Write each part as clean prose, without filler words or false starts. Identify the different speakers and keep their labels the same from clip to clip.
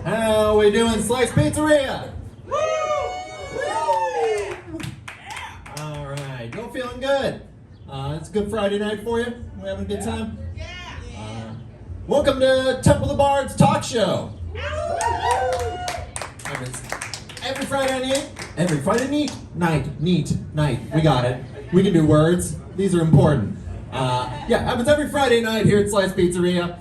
Speaker 1: How we doing, Slice Pizzeria? Woo! All right, y'all feeling good? It's a good Friday night for you? We having a good time? Welcome to Temple of the Bards Talk Show. Every Friday night. We got it. We can do words. These are important. Happens every Friday night here at Slice Pizzeria.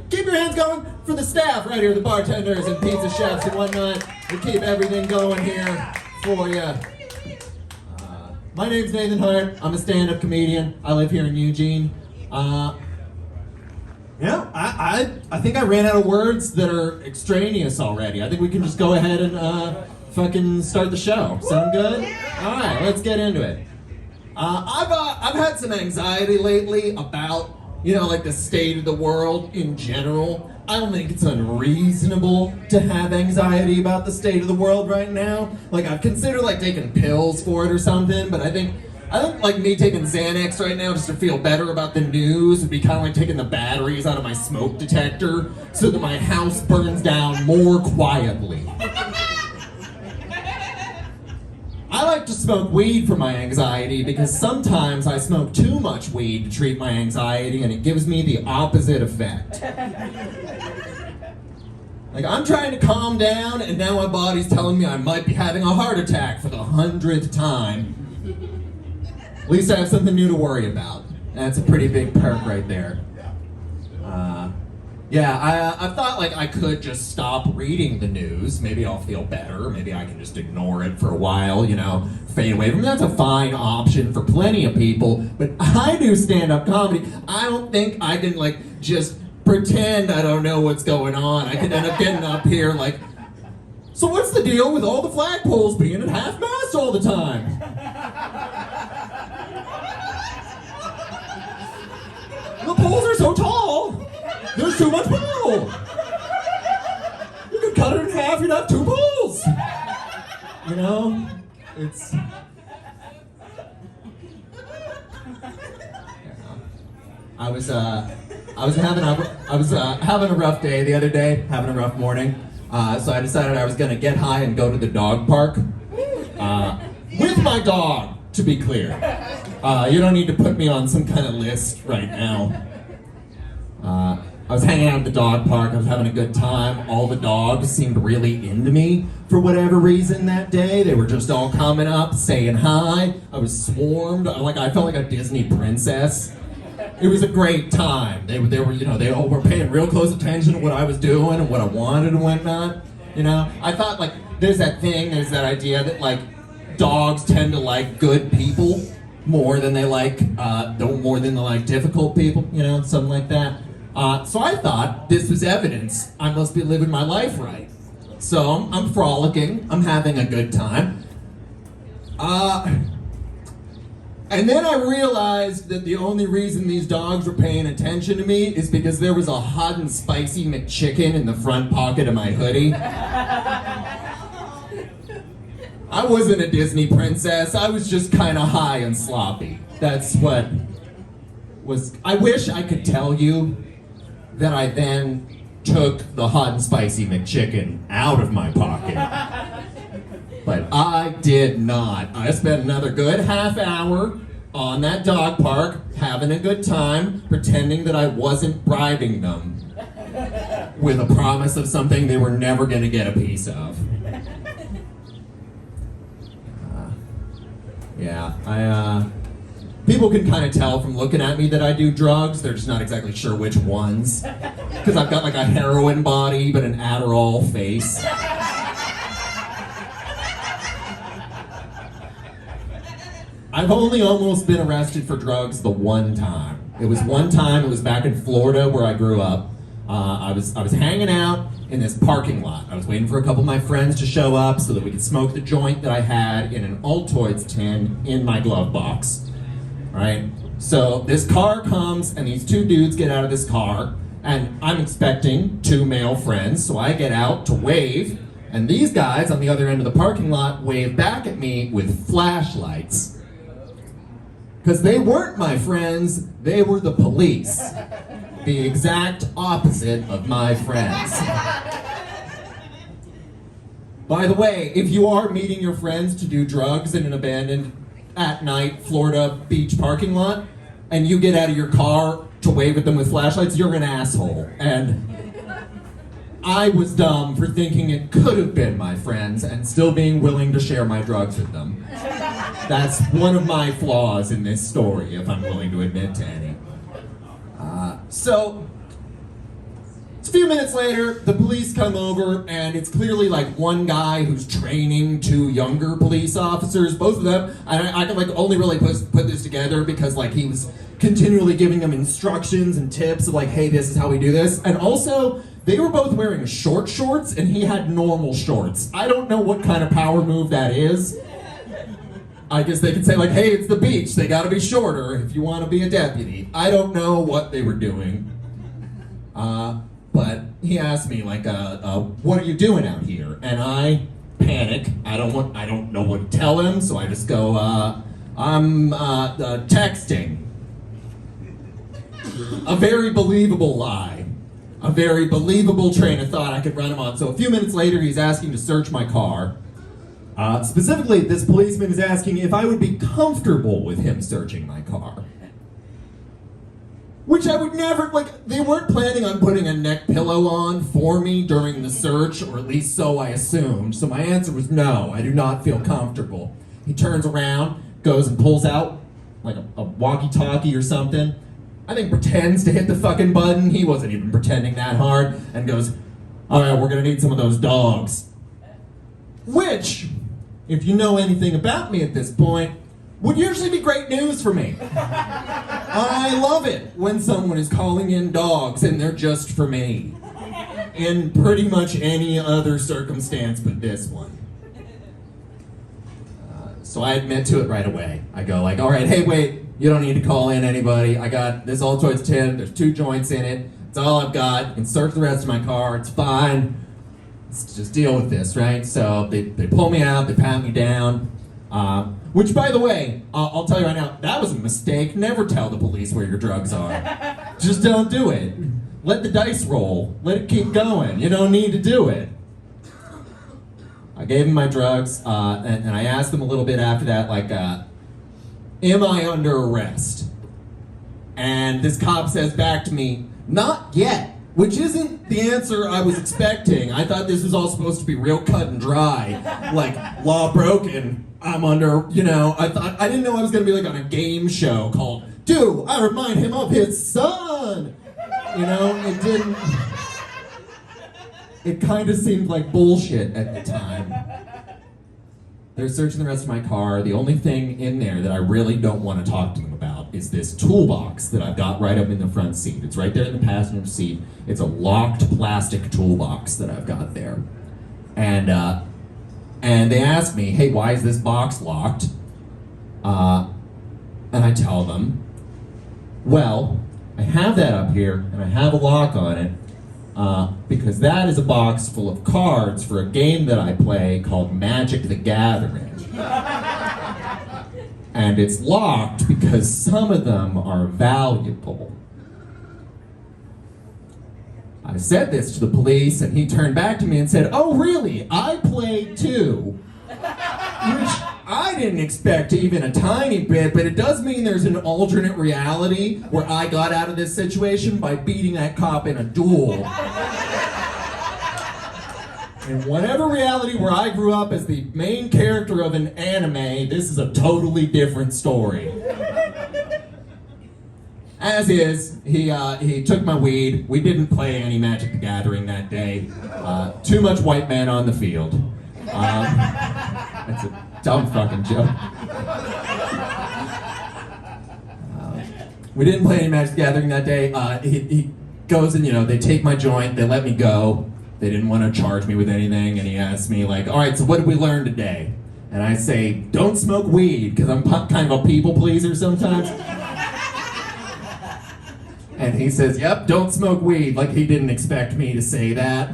Speaker 1: Keep your hands going for the staff right here, the bartenders and pizza chefs and whatnot. We keep everything going here for you. My name's Nathan Hart. I'm a stand-up comedian. I live here in Eugene. I think I ran out of words that are extraneous already. I think we can just go ahead and fucking start the show. Sound good? All right, let's get into it. I've had some anxiety lately about, like the state of the world in general. I don't think it's unreasonable to have anxiety about the state of the world right now. Like, I've considered taking pills for it or something, but I think like me taking Xanax right now just to feel better about the news would be kind of like taking the batteries out of my smoke detector so that my house burns down more quietly. I like to smoke weed for my anxiety because sometimes I smoke too much weed to treat my anxiety and it gives me the opposite effect. Like, I'm trying to calm down and now my body's telling me I might be having a heart attack for the 100th time. At least I have something new to worry about. That's a pretty big perk right there. I thought I could just stop reading the news. Maybe I'll feel better. Maybe I can just ignore it for a while, fade away from it. That's a fine option for plenty of people. But I do stand-up comedy. I don't think I can just pretend I don't know what's going on. I could end up getting up here so what's the deal with all the flagpoles being at half-mast all the time? The poles are so tall, there's too much pole. You could cut it in half, you'd have 2 poles. It's... I was having a rough day the other day, having a rough morning. So I decided I was gonna get high and go to the dog park. With my dog, to be clear. You don't need to put me on some kind of list right now. I was hanging out at the dog park, I was having a good time. All the dogs seemed really into me for whatever reason that day. They were just all coming up, saying hi. I was swarmed, I felt like a Disney princess. It was a great time. They they all were paying real close attention to what I was doing and what I wanted and whatnot. I thought there's that idea that dogs tend to like good people more than they like difficult people, something like that. So I thought this was evidence I must be living my life right. So I'm frolicking, I'm having a good time. And then I realized that the only reason these dogs were paying attention to me is because there was a hot and spicy McChicken in the front pocket of my hoodie. I wasn't a Disney princess, I was just kind of high and sloppy. That's what was... I wish I could tell you that I then took the hot and spicy McChicken out of my pocket. But I did not. I spent another good half hour on that dog park, having a good time, pretending that I wasn't bribing them with a promise of something they were never going to get a piece of. People can kind of tell from looking at me that I do drugs. They're just not exactly sure which ones. Because I've got a heroin body, but an Adderall face. I've only almost been arrested for drugs the one time. It was back in Florida where I grew up. I was hanging out in this parking lot. I was waiting for a couple of my friends to show up so that we could smoke the joint that I had in an Altoids tin in my glove box. Right? So this car comes and these 2 dudes get out of this car and I'm expecting 2 male friends, so I get out to wave and these guys on the other end of the parking lot wave back at me with flashlights. Because they weren't my friends, they were the police. The exact opposite of my friends. By the way, if you are meeting your friends to do drugs in an abandoned at night Florida beach parking lot, and you get out of your car to wave at them with flashlights, you're an asshole. And I was dumb for thinking it could have been my friends and still being willing to share my drugs with them. That's one of my flaws in this story, if I'm willing to admit to any. So, a few minutes later, the police come over, and it's clearly like one guy who's training two younger police officers, both of them. I can like only really put this together because like he was continually giving them instructions and tips of like, hey, this is how we do this. And also, they were both wearing short shorts, and he had normal shorts. I don't know what kind of power move that is. I guess they could say like, hey, it's the beach, they gotta be shorter if you want to be a deputy. I don't know what they were doing. But he asked me like, what are you doing out here? And I panic. I don't know what to tell him, so I just go, I'm texting. A very believable lie. A very believable train of thought I could run him on. So a few minutes later, he's asking to search my car. Specifically, this policeman is asking if I would be comfortable with him searching my car. Which I would never, like, they weren't planning on putting a neck pillow on for me during the search, or at least so I assumed. So my answer was no, I do not feel comfortable. He turns around, goes and pulls out, like, a walkie-talkie or something. I think pretends to hit the fucking button. He wasn't even pretending that hard. And goes, all right, we're gonna need some of those dogs. Which, if you know anything about me at this point, would usually be great news for me. I love it when someone is calling in dogs and they're just for me. In pretty much any other circumstance but this one. So I admit to it right away. I go like, all right, hey, wait, you don't need to call in anybody. I got this Altoids tin, there's 2 joints in it. It's all I've got. You can search the rest of my car, it's fine. Let's just deal with this, right? So they pull me out, they pat me down. Which, by the way, I'll tell you right now, that was a mistake. Never tell the police where your drugs are. Just don't do it. Let the dice roll. Let it keep going. You don't need to do it. I gave them my drugs, and I asked them a little bit after that, like, am I under arrest? And this cop says back to me, not yet. Which isn't the answer I was expecting. I thought this was all supposed to be real cut and dry. Like, law broken, I'm under, I didn't know I was gonna be like on a game show called, Do I Remind Him of His Son? It didn't, it kind of seemed like bullshit at the time. They're searching the rest of my car. The only thing in there that I really don't want to talk to them about is this toolbox that I've got right up in the front seat. It's right there in the passenger seat. It's a locked plastic toolbox that I've got there. And they ask me, hey, why is this box locked? And I tell them, well, I have that up here and I have a lock on it because that is a box full of cards for a game that I play called Magic the Gathering. And it's locked because some of them are valuable. I said this to the police, and he turned back to me and said, oh, really? I play too. Which I didn't expect even a tiny bit, but it does mean there's an alternate reality where I got out of this situation by beating that cop in a duel. In whatever reality where I grew up as the main character of an anime, this is a totally different story. As is, he took my weed. We didn't play any Magic the Gathering that day. Too much white man on the field. That's a dumb fucking joke. We didn't play any Magic the Gathering that day. He goes and, they take my joint, they let me go. They didn't want to charge me with anything, and he asked me, like, all right, so what did we learn today? And I say, don't smoke weed, because I'm kind of a people pleaser sometimes. And he says, yep, don't smoke weed, like he didn't expect me to say that.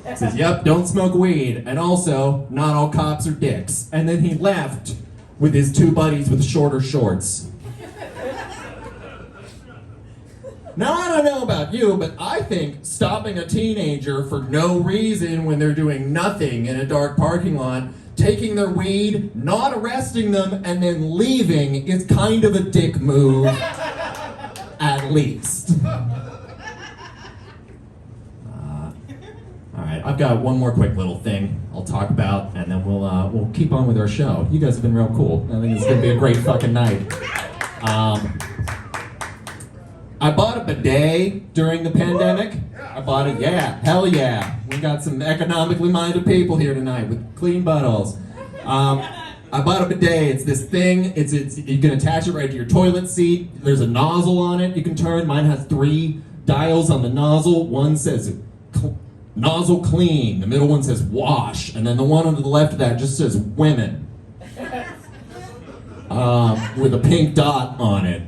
Speaker 1: He says, yep, don't smoke weed, and also, not all cops are dicks. And then he left with his 2 buddies with shorter shorts. Now, I don't know about you, but I think stopping a teenager for no reason when they're doing nothing in a dark parking lot, taking their weed, not arresting them, and then leaving is kind of a dick move, at least. All right, I've got one more quick little thing I'll talk about, and then we'll keep on with our show. You guys have been real cool. I think it's gonna be a great fucking night. I bought a bidet during the pandemic. I bought it, yeah, hell yeah. We got some economically minded people here tonight with clean buttholes. I bought a bidet. It's this thing. It's you can attach it right to your toilet seat. There's a nozzle on it you can turn. Mine has 3 dials on the nozzle. One says nozzle clean. The middle one says wash, and then the one on the left of that just says women, with a pink dot on it.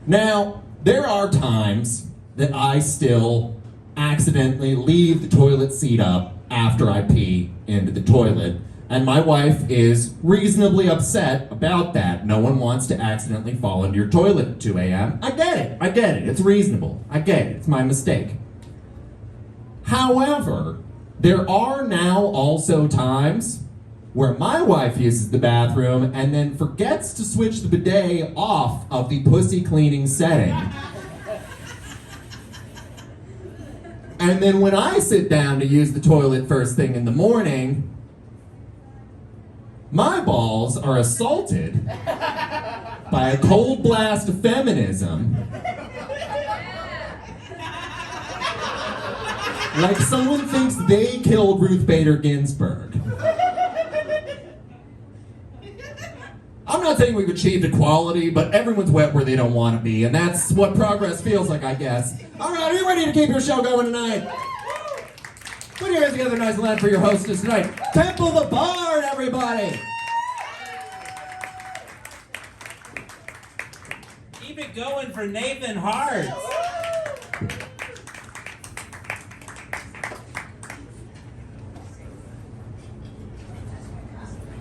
Speaker 1: Now, there are times that I still accidentally leave the toilet seat up after I pee into the toilet, and my wife is reasonably upset about that. No one wants to accidentally fall into your toilet at 2 a.m. I get it, it's reasonable. I get it, it's my mistake. However, there are now also times where my wife uses the bathroom and then forgets to switch the bidet off of the pussy cleaning setting. And then when I sit down to use the toilet first thing in the morning, my balls are assaulted by a cold blast of feminism. Like someone thinks they killed Ruth Bader Ginsburg. I'm not saying we've achieved equality, but everyone's wet where they don't want to be, and that's what progress feels like, I guess. All right, are you ready to keep your show going tonight? Put your hands together nice and loud for your hostess tonight, Temple the Bard, everybody!
Speaker 2: Keep it going for Nathan Hart.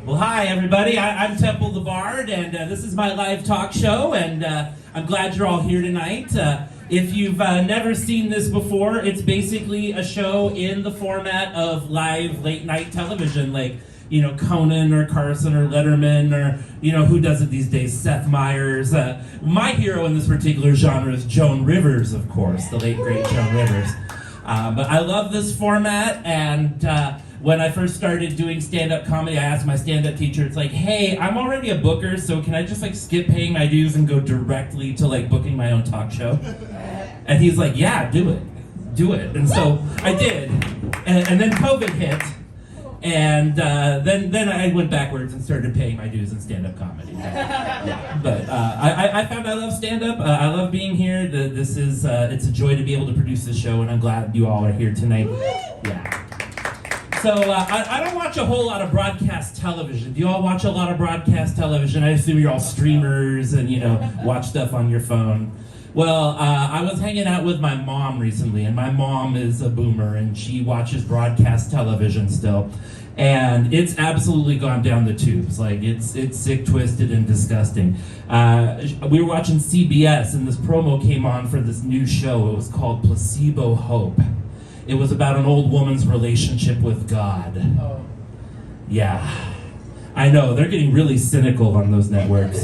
Speaker 2: Well, hi, everybody. I'm Temple the Bard, and this is my live talk show, and I'm glad you're all here tonight. If you've never seen this before, it's basically a show in the format of live late-night television, like, you know, Conan or Carson or Letterman or, you know, who does it these days? Seth Meyers. My hero in this particular genre is Joan Rivers, of course, the late, great Joan Rivers. But I love this format, and when I first started doing stand-up comedy, I asked my stand-up teacher, it's like, hey, I'm already a booker, so can I just like skip paying my dues and go directly to like booking my own talk show? And he's like, yeah, do it. And so I did. And then COVID hit, and then I went backwards and started paying my dues in stand-up comedy. Yeah. But I found I love stand-up. I love being here. This is it's a joy to be able to produce this show, and I'm glad you all are here tonight. Yeah. So I don't watch a whole lot of broadcast television. Do you all watch a lot of broadcast television? I assume you're all streamers and, you know, watch stuff on your phone. Well, I was hanging out with my mom recently, and my mom is a boomer, and she watches broadcast television still. And it's absolutely gone down the tubes. Like, it's sick, twisted, and disgusting. We were watching CBS, and this promo came on for this new show. It was called Placebo Hope. It was about an old woman's relationship with God. Oh. Yeah. I know, they're getting really cynical on those networks.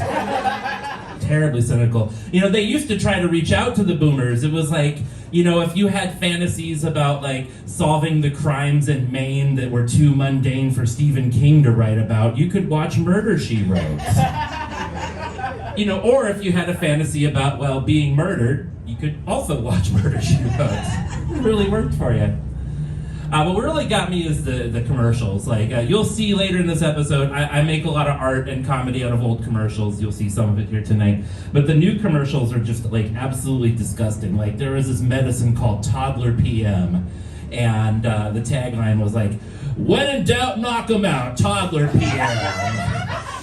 Speaker 2: Terribly cynical. You know, they used to try to reach out to the boomers. It was like, you know, if you had fantasies about like solving the crimes in Maine that were too mundane for Stephen King to write about, you could watch Murder, She Wrote. You know, or if you had a fantasy about, well, being murdered, you could also watch Murder, She Wrote. It really worked for you. But what really got me is the commercials. Like, you'll see later in this episode, I make a lot of art and comedy out of old commercials. You'll see some of it here tonight. But the new commercials are just, like, absolutely disgusting. Like, there was this medicine called Toddler PM, and the tagline was like, when in doubt, knock 'em out, Toddler PM.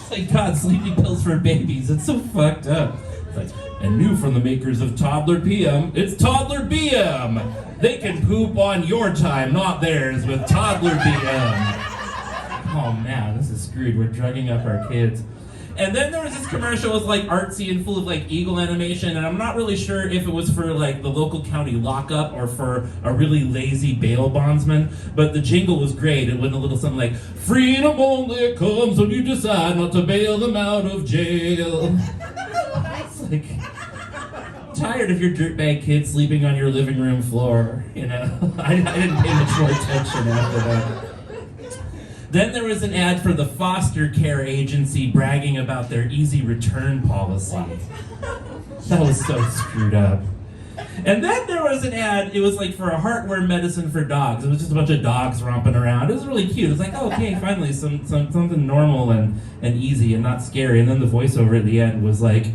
Speaker 2: It's like, God, sleeping pills for babies. It's so fucked up. It's like, and new from the makers of Toddler PM, it's Toddler BM. They can poop on your time, not theirs, with Toddler BM. Oh man, this is screwed. We're drugging up our kids. And then there was this commercial, it was like artsy and full of like eagle animation, and I'm not really sure if it was for like the local county lockup or for a really lazy bail bondsman, but the jingle was great. It went a little something like, freedom only comes when you decide not to bail them out of jail. It's like, tired of your dirtbag kid sleeping on your living room floor, you know? I didn't pay much more attention after that. Then there was an ad for the foster care agency bragging about their easy return policy. That was so screwed up. And then there was an ad, it was like for a heartworm medicine for dogs. It was just a bunch of dogs romping around. It was really cute. It was like, oh, okay, finally, something normal and easy and not scary. And then the voiceover at the end was like,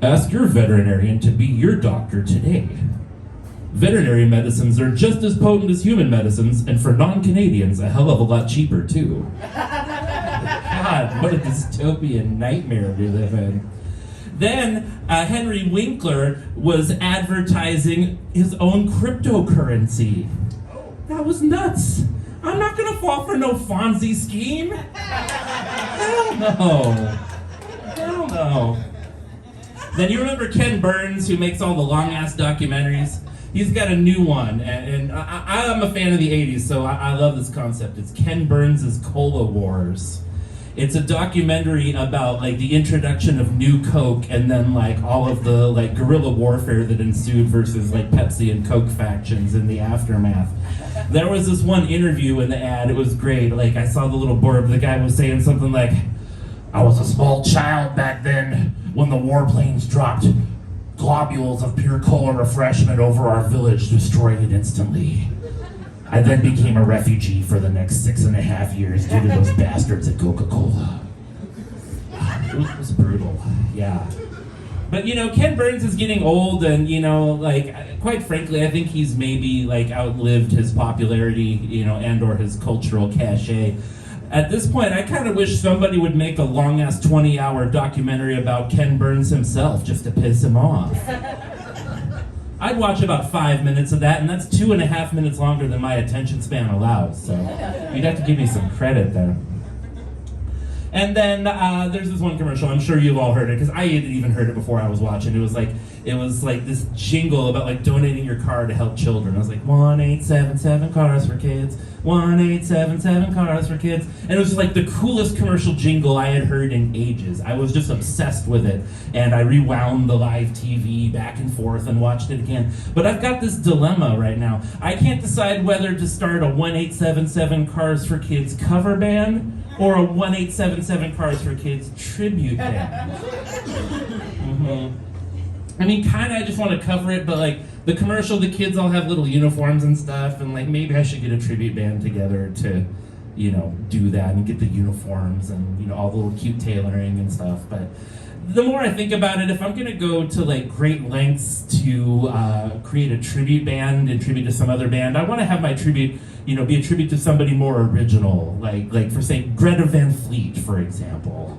Speaker 2: ask your veterinarian to be your doctor today. Veterinary medicines are just as potent as human medicines, and for non-Canadians, a hell of a lot cheaper, too. God, what a dystopian nightmare we live in. Then Henry Winkler was advertising his own cryptocurrency. That was nuts. I'm not gonna fall for no Fonzie scheme. Hell no. Hell no. Then you remember Ken Burns, who makes all the long-ass documentaries? He's got a new one, and I'm a fan of the 80s, so I love this concept. It's Ken Burns' Cola Wars. It's a documentary about like the introduction of New Coke and then like all of the like guerrilla warfare that ensued versus like Pepsi and Coke factions in the aftermath. There was this one interview in the ad, it was great. Like I saw the little blurb, the guy was saying something like, I was a small child back then when the warplanes dropped globules of pure cola refreshment over our village, destroyed it instantly. I then became a refugee for the next 6.5 years due to those bastards at Coca-Cola. It was brutal, yeah. But you know, Ken Burns is getting old, and you know, like, quite frankly, I think he's maybe like outlived his popularity, you know, and or his cultural cachet. At this point, I kind of wish somebody would make a long-ass 20-hour documentary about Ken Burns himself just to piss him off. I'd watch about 5 minutes of that, and that's 2.5 minutes longer than my attention span allows, so you'd have to give me some credit there. And then there's this one commercial, I'm sure you've all heard it, because I had even heard it before I was watching. It was like this jingle about like donating your car to help children. I was like, 1-877 cars for kids, 1-877 cars for kids. And it was just like the coolest commercial jingle I had heard in ages. I was just obsessed with it. And I rewound the live TV back and forth and watched it again. But I've got this dilemma right now. I can't decide whether to start a 1-877 Cars for Kids cover band or a 1-877 Cars for Kids tribute band. I mean, kind of, I just want to cover it, but like the commercial, the kids all have little uniforms and stuff, and like maybe I should get a tribute band together to, you know, do that and get the uniforms and, you know, all the little cute tailoring and stuff. But the more I think about it, if I'm gonna go to like great lengths to create a tribute band and tribute to some other band, I want to have my tribute, you know, be a tribute to somebody more original, like for say Greta Van Fleet, for example.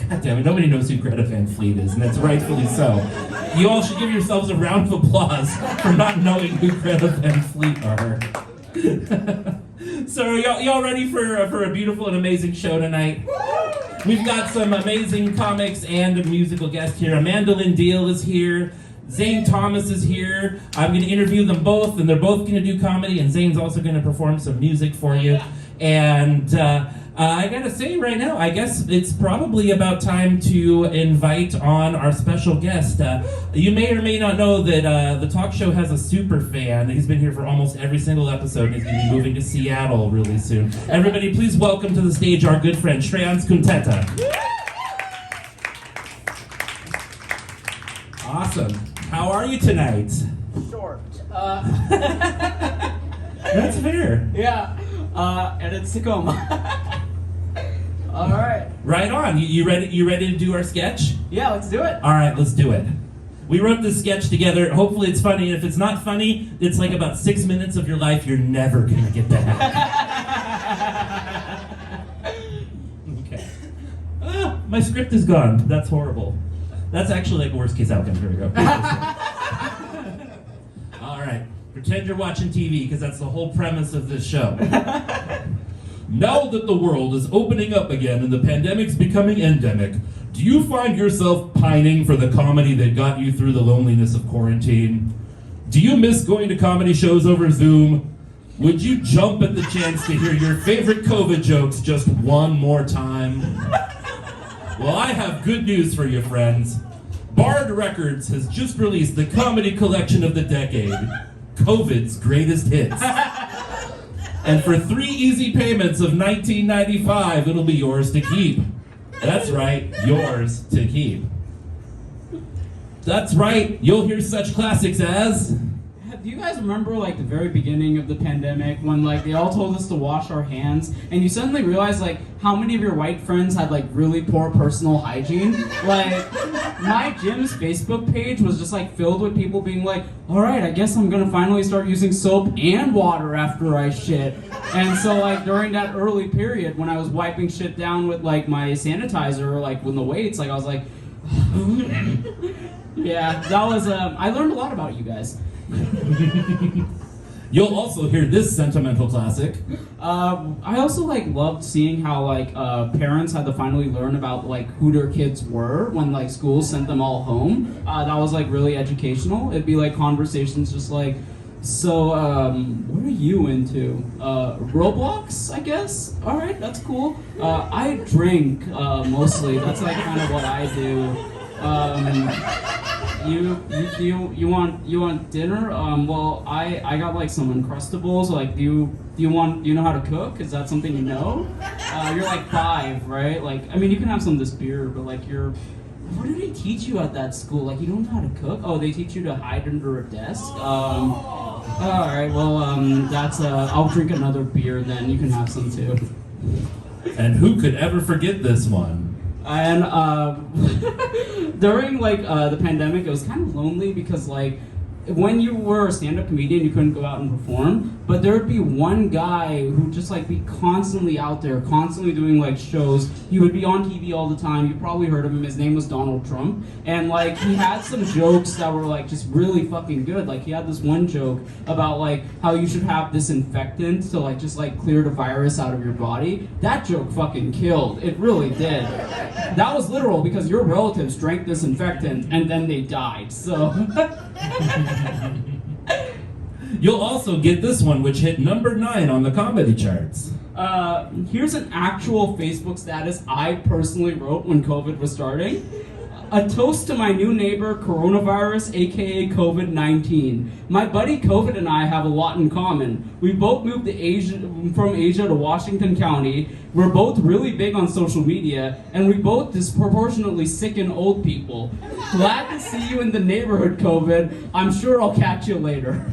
Speaker 2: God damn it, nobody knows who Greta Van Fleet is, and that's rightfully so. You all should give yourselves a round of applause for not knowing who Greta Van Fleet are. So are y'all ready for a beautiful and amazing show tonight? We've got some amazing comics and a musical guest here. Lynn Deal is here. Zane Thomas is here. I'm going to interview them both, and they're both going to do comedy, and Zane's also going to perform some music for you. And I gotta say right now, I guess it's probably about time to invite on our special guest. You may or may not know that the talk show has a super fan. He's been here for almost every single episode, and he's going to be moving to Seattle really soon. Everybody, please welcome to the stage our good friend, Shreyans Khunteta. Awesome. How are you tonight?
Speaker 3: Short.
Speaker 2: That's fair.
Speaker 3: Yeah. And it's Tacoma. All right.
Speaker 2: Right on. You ready? You ready to do our sketch?
Speaker 3: Yeah, let's do it.
Speaker 2: All right, let's do it. We wrote this sketch together. Hopefully it's funny. And if it's not funny, it's like about 6 minutes of your life you're never gonna get back. Okay. My script is gone. That's horrible. That's actually like a worst case outcome. Here we go. All right. Pretend you're watching TV because that's the whole premise of this show. Now that the world is opening up again and the pandemic's becoming endemic, do you find yourself pining for the comedy that got you through the loneliness of quarantine? Do you miss going to comedy shows over Zoom? Would you jump at the chance to hear your favorite COVID jokes just one more time? Well, I have good news for you, friends. Bard Records has just released the comedy collection of the decade, COVID's Greatest Hits. And for 3 easy payments of $19.95, it'll be yours to keep. That's right, yours to keep. That's right, you'll hear such classics as...
Speaker 3: Do you guys remember like the very beginning of the pandemic when like they all told us to wash our hands and you suddenly realized like how many of your white friends had like really poor personal hygiene? Like my gym's Facebook page was just like filled with people being like, all right, I guess I'm gonna finally start using soap and water after I shit. And so like during that early period when I was wiping shit down with like my sanitizer, like when the weights, like I was like, yeah, that was, I learned a lot about you guys.
Speaker 2: You'll also hear this sentimental classic.
Speaker 3: I also like loved seeing how like parents had to finally learn about like who their kids were when like schools sent them all home. That was like really educational. It'd be like conversations just like, so what are you into? Roblox, I guess. All right, that's cool. I drink mostly. That's like kind of what I do. You want dinner? Well, I got like some Uncrustables. Like, do you know how to cook? Is that something you know? You're like 5, right? Like, I mean, you can have some of this beer, but like what do they teach you at that school? Like, you don't know how to cook? Oh, they teach you to hide under a desk? All right, well, that's, I'll drink another beer then. You can have some too.
Speaker 2: And who could ever forget this one?
Speaker 3: And during like the pandemic, it was kind of lonely because like when you were a stand-up comedian, you couldn't go out and perform, but there would be one guy who just like be constantly out there, constantly doing like shows. He would be on TV all the time. You probably heard of him. His name was Donald Trump, and like he had some jokes that were like just really fucking good. Like he had this one joke about like how you should have disinfectant to like just like clear the virus out of your body. That joke fucking killed. It really did. That was literal because your relatives drank disinfectant and then they died. So.
Speaker 2: You'll also get this one, which hit number 9 on the comedy charts.
Speaker 3: Here's an actual Facebook status I personally wrote when COVID was starting. A toast to my new neighbor, coronavirus, aka COVID-19. My buddy COVID and I have a lot in common. We both moved from Asia to Washington County. We're both really big on social media, and we both disproportionately sicken old people. Glad to see you in the neighborhood, COVID. I'm sure I'll catch you later.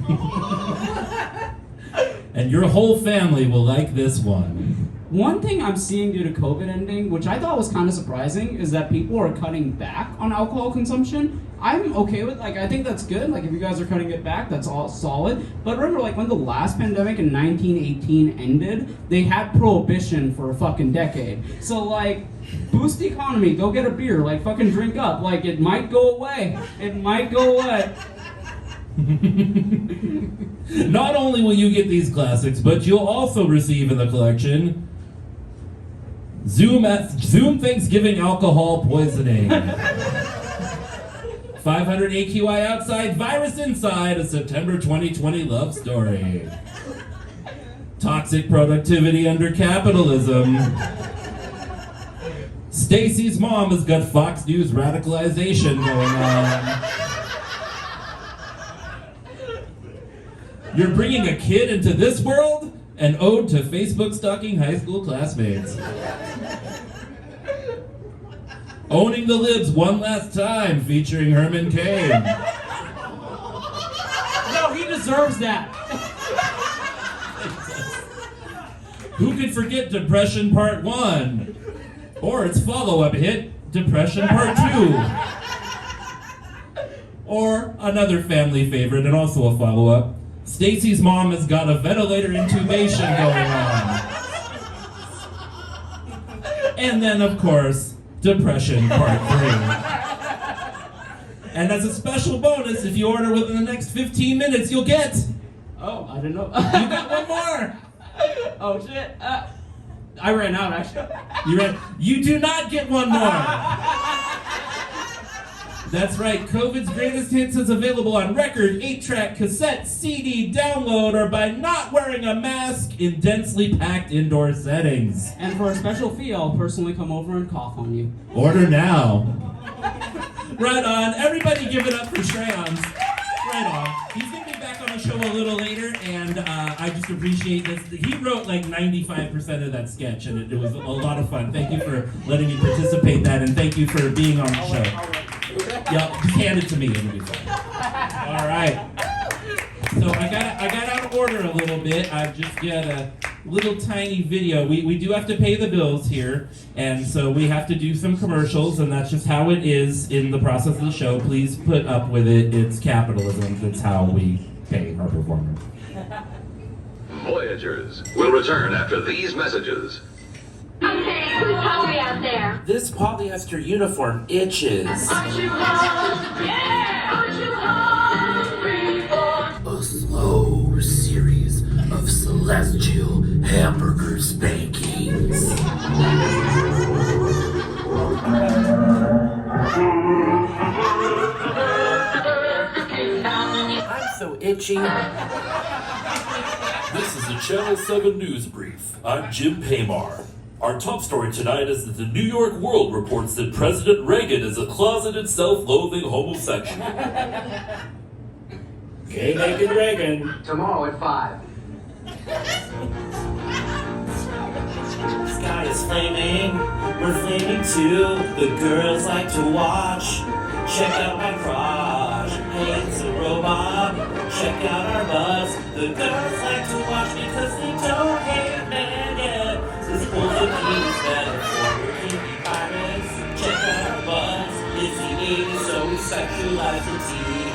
Speaker 2: And your whole family will like this one.
Speaker 3: One thing I'm seeing due to COVID ending, which I thought was kind of surprising, is that people are cutting back on alcohol consumption. I'm okay with, like, I think that's good. Like, if you guys are cutting it back, that's all solid. But remember, like, when the last pandemic in 1918 ended, they had prohibition for a fucking decade. So, like, boost the economy, go get a beer, like, fucking drink up. Like, it might go away. It might go away.
Speaker 2: Not only will you get these classics, but you'll also receive in the collection Zoom Thanksgiving alcohol poisoning. 500 AQI outside, virus inside, a September 2020 love story. Toxic productivity under capitalism. Stacy's mom has got Fox News radicalization going on. You're bringing a kid into this world? An ode to Facebook stalking high school classmates. Owning the Libs one last time, featuring Herman Cain.
Speaker 3: No, he deserves that.
Speaker 2: Who could forget Depression Part 1? Or its follow-up hit, Depression Part 2. Or another family favorite and also a follow-up, Stacy's mom has got a ventilator intubation going on. And then, of course, Depression Part 3. And as a special bonus, if you order within the next 15 minutes, you'll get...
Speaker 3: Oh, I didn't know.
Speaker 2: You got one more!
Speaker 3: Oh, shit. I ran out, actually.
Speaker 2: You do not get one more. That's right, COVID's Greatest Hits is available on record, 8-track, cassette, CD, download, or by not wearing a mask in densely packed indoor settings.
Speaker 3: And for a special fee, I'll personally come over and cough on you.
Speaker 2: Order now. Right on. Everybody give it up for Shreyans. Right on. He's going to be back on the show a little later, and I just appreciate this. He wrote like 95% of that sketch, and it was a lot of fun. Thank you for letting me participate in that, and thank you for being on the show. Yeah, just hand it to me, it'll be fine. All right. So I got out of order a little bit. I've just got a little tiny video. We do have to pay the bills here, and so we have to do some commercials, and that's just how it is in the process of the show. Please put up with it. It's capitalism. That's how we pay our performers.
Speaker 4: Voyagers will return after these messages.
Speaker 5: Okay, who's hungry out there?
Speaker 2: This polyester uniform itches.
Speaker 5: Aren't you hungry? Yeah! Aren't you hungry for
Speaker 6: A slow series of celestial hamburger spankings.
Speaker 2: I'm so itchy.
Speaker 7: This is the Channel 7 News Brief. I'm Jim Paymar. Our top story tonight is that the New York World reports that President Reagan is a closeted, self-loathing homosexual.
Speaker 2: Gay naked Reagan.
Speaker 8: Tomorrow at 5.
Speaker 9: The sky is flaming, we're flaming too. The girls like to watch. Check out my crotch, hey, it's a robot. Check out our butts. The girls like to watch because they don't hate men yet. This pulls the penis better for your kinky pirates. Check out our butts. It's the 80s, so we sexualize the teens.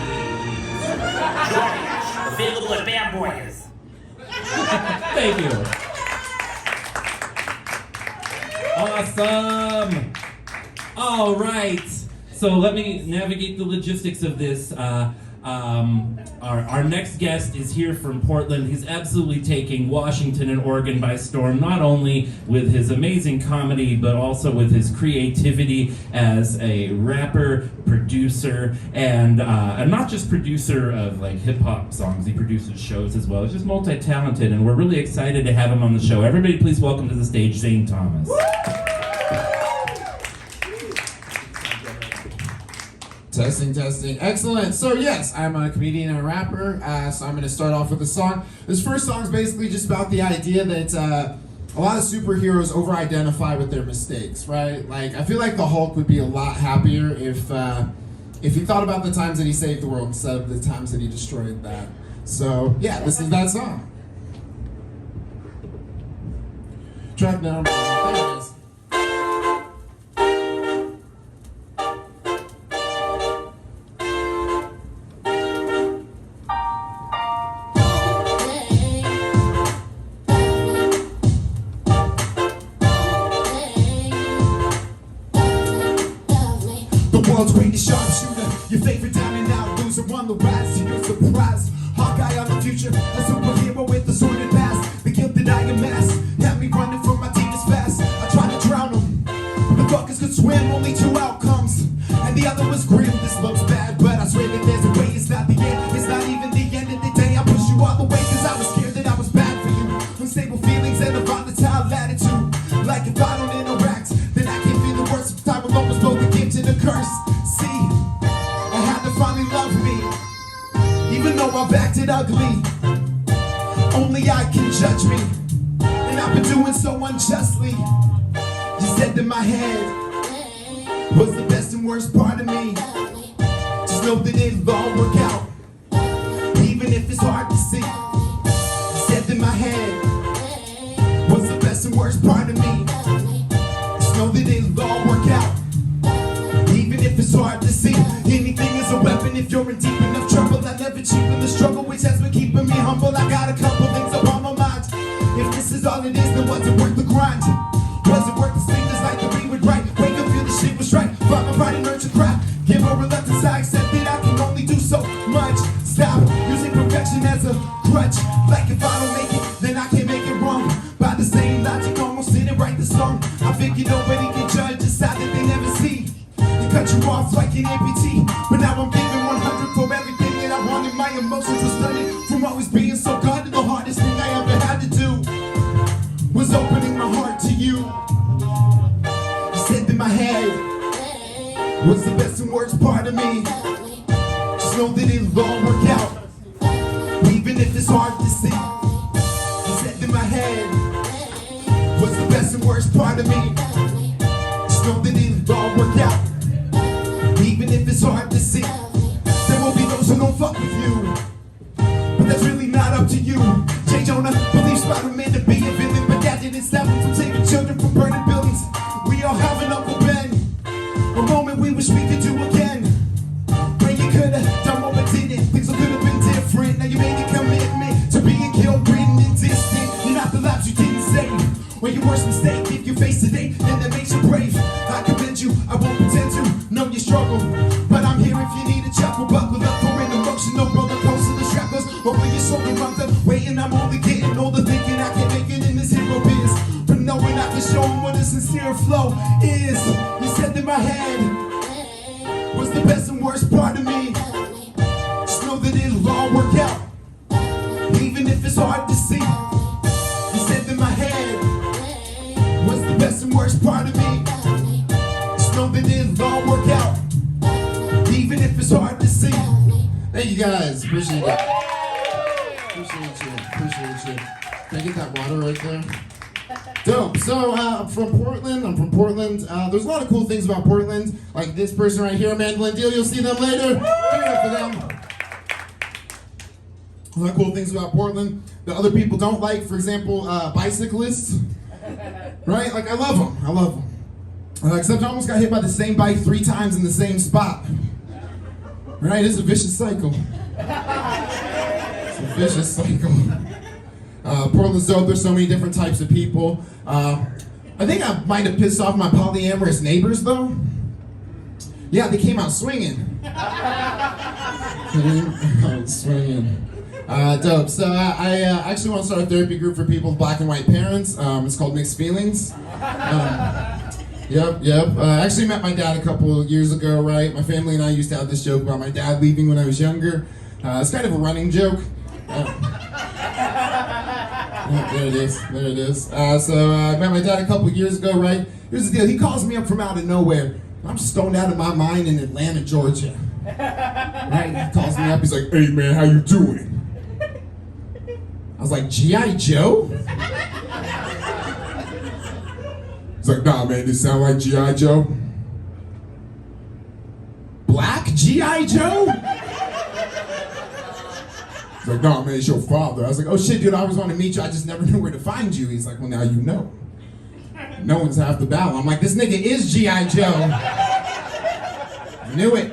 Speaker 9: George, available at Bam Boys.
Speaker 2: Thank you. Awesome. All right. So let me navigate the logistics of this. Our next guest is here from Portland. He's absolutely taking Washington and Oregon by storm, not only with his amazing comedy, but also with his creativity as a rapper, producer, and not just producer of like hip hop songs. He produces shows as well. He's just multi-talented, and we're really excited to have him on the show. Everybody, please welcome to the stage Zane Thomas.
Speaker 10: Testing. Excellent. So yes, I'm a comedian and a rapper, so I'm going to start off with a song. This first song is basically just about the idea that a lot of superheroes over-identify with their mistakes, right? Like, I feel like the Hulk would be a lot happier if he thought about the times that he saved the world instead of the times that he destroyed that. So yeah, this is that song. Track number, there it is.
Speaker 11: World's greatest sharpshooter, your favorite down and out loser, won the rise to your surprise. Hawkeye on the future, a superhero with a sordid past. The guilt that I amass had me running from my demons fast. I tried to drown them, the buckets could swim, only two outcomes, and the other was grim. This looks bad, but I swear that there's a way. It's not the end, it's not even the end of the day. I push you all the way, cause I was scared that I was bad for you. Unstable feelings and a volatile attitude. Like if I don't interact, then I can't feel the worst. Time will almost both the gift and the curse. I had to finally love me, even though I've acted ugly. Only I can judge me, and I've been doing so unjustly. You said that my head was the best and worst part of me. Just know that it'll all work out, even if it's hard to see. You said that my head was the best and worst part of me. Just know that it'll all work out, even if it's hard to see. Anything is a weapon if you're in deep enough trouble. I never cheapen the struggle, which has been keeping me humble. I got a couple things up on my mind. If this is all it is, then was it worth the grind? Was it worth the sleepless night that we would write? Wake up, feel the shit was right. Find my pride and nurture craft. Give her reluctance, I accept that I can only do so much. Stop using perfection as a crutch. Like if I don't make it, then I can't make it wrong. By the same logic, almost sitting cut you off like an amputee. But now I'm giving 100 for everything that I wanted. My emotions were stunted from always being so guarded. The hardest thing I ever had to do was opening my heart to you. You said that my head was the best and worst part of me. Just know that it'll all work out, even if it's hard to see. You said that my head was the best and worst part of me. Just know that it'll all work out, even if it's hard to see. There will be those who don't fuck with you, but that's really not up to you. J. Jonah believes Spider-Man to be a villain, but that didn't stop him from saving children from burning buildings. We all have an Uncle Ben, a moment we wish we could do again. When you could've done what we didn't, things could have been different. Now you made a commitment to being guilt-ridden and distant. You're not the lives you didn't save, or your worst mistake. If you face today, then that makes you brave. I commend you, I won't pretend to know your struggle, but I'm here if you need a chuckle. Buckle up for an emotional roller coaster. The strap goes over your shoulder. I'm done waiting, I'm only getting older, thinking I can make it in this hero biz, but knowing I can show them what a sincere flow is. You said that my head was the best and worst part of me. Just know that it'll all work out, even if it's hard to see. You said that my head was the best and worst part of me. Just know that it'll all work out, even if it's hard to see.
Speaker 10: Thank you guys. Appreciate it. Appreciate you. Appreciate you. Can I get that water right there? Dope. So I'm from Portland. There's a lot of cool things about Portland, like this person right here, man, Lynn Deal. You'll see them later. Give it up for them. A lot of cool things about Portland that other people don't like. For example, bicyclists. Right? Like I love them. Except I almost got hit by the same bike 3 times in the same spot. Right? It's a vicious cycle. It's a vicious cycle. Portland's dope. There's so many different types of people. I think I might have pissed off my polyamorous neighbors, though. Yeah, they came out swinging. Swinging. Dope. So I actually want to start a therapy group for people with black and white parents. It's called Mixed Feelings. Yep. I actually met my dad a couple of years ago, right? My family and I used to have this joke about my dad leaving when I was younger. It's kind of a running joke. There it is. So I met my dad a couple of years ago, right? Here's the deal. He calls me up from out of nowhere. I'm stoned out of my mind in Atlanta, Georgia. Right? He calls me up. He's like, "Hey, man, how you doing?" I was like, "G.I. Joe?" He's like, "Nah, man, this sound like G.I. Joe." Black G.I. Joe? He's like, "Nah, man, it's your father." I was like, "Oh shit, dude, I always wanted to meet you. I just never knew where to find you." He's like, "Well, now you know. No one's half the battle." I'm like, "This nigga is G.I. Joe." I knew it.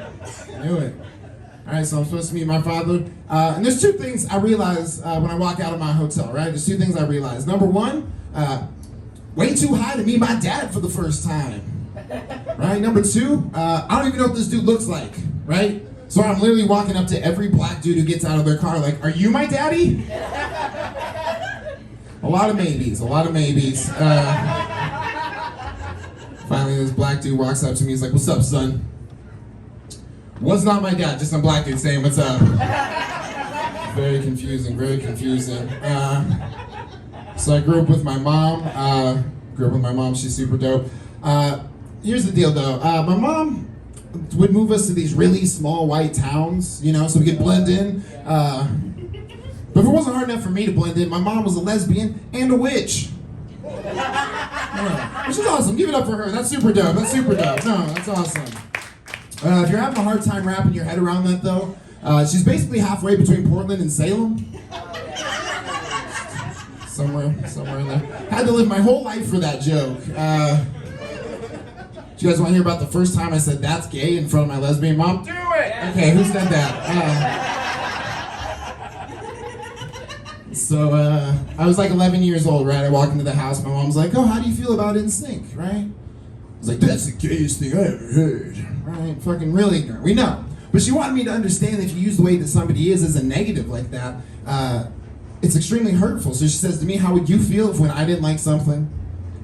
Speaker 10: All right, so I'm supposed to meet my father. And there's 2 things I realize when I walk out of my hotel, right? There's 2 things I realize. Number 1, way too high to meet my dad for the first time. Right? Number 2, I don't even know what this dude looks like, right? So I'm literally walking up to every black dude who gets out of their car like, "Are you my daddy?" A lot of maybes. Finally, this black dude walks up to me. He's like, "What's up, son?" Was not my dad, just some black dude saying, "What's up?" Very confusing. So I grew up with my mom. She's super dope. Here's the deal, though. My mom would move us to these really small white towns, so we could blend in. But if it wasn't hard enough for me to blend in, my mom was a lesbian and a witch. Yeah, which is awesome. Give it up for her. That's super dope. No, that's awesome. If you're having a hard time wrapping your head around that, though, she's basically halfway between Portland and Salem. Somewhere in there. Had to live my whole life for that joke. Do you guys want to hear about the first time I said "that's gay" in front of my lesbian mom? Do it! Okay, who said that? So I was like 11 years old, right? I walk into the house, my mom's like, "Oh, how do you feel about NSYNC, right?" I was like, "That's the gayest thing I ever heard." Right? Fucking really ignorant. We know. But she wanted me to understand that if you use the way that somebody is as a negative like that, it's extremely hurtful. So she says to me, "How would you feel if when I didn't like something,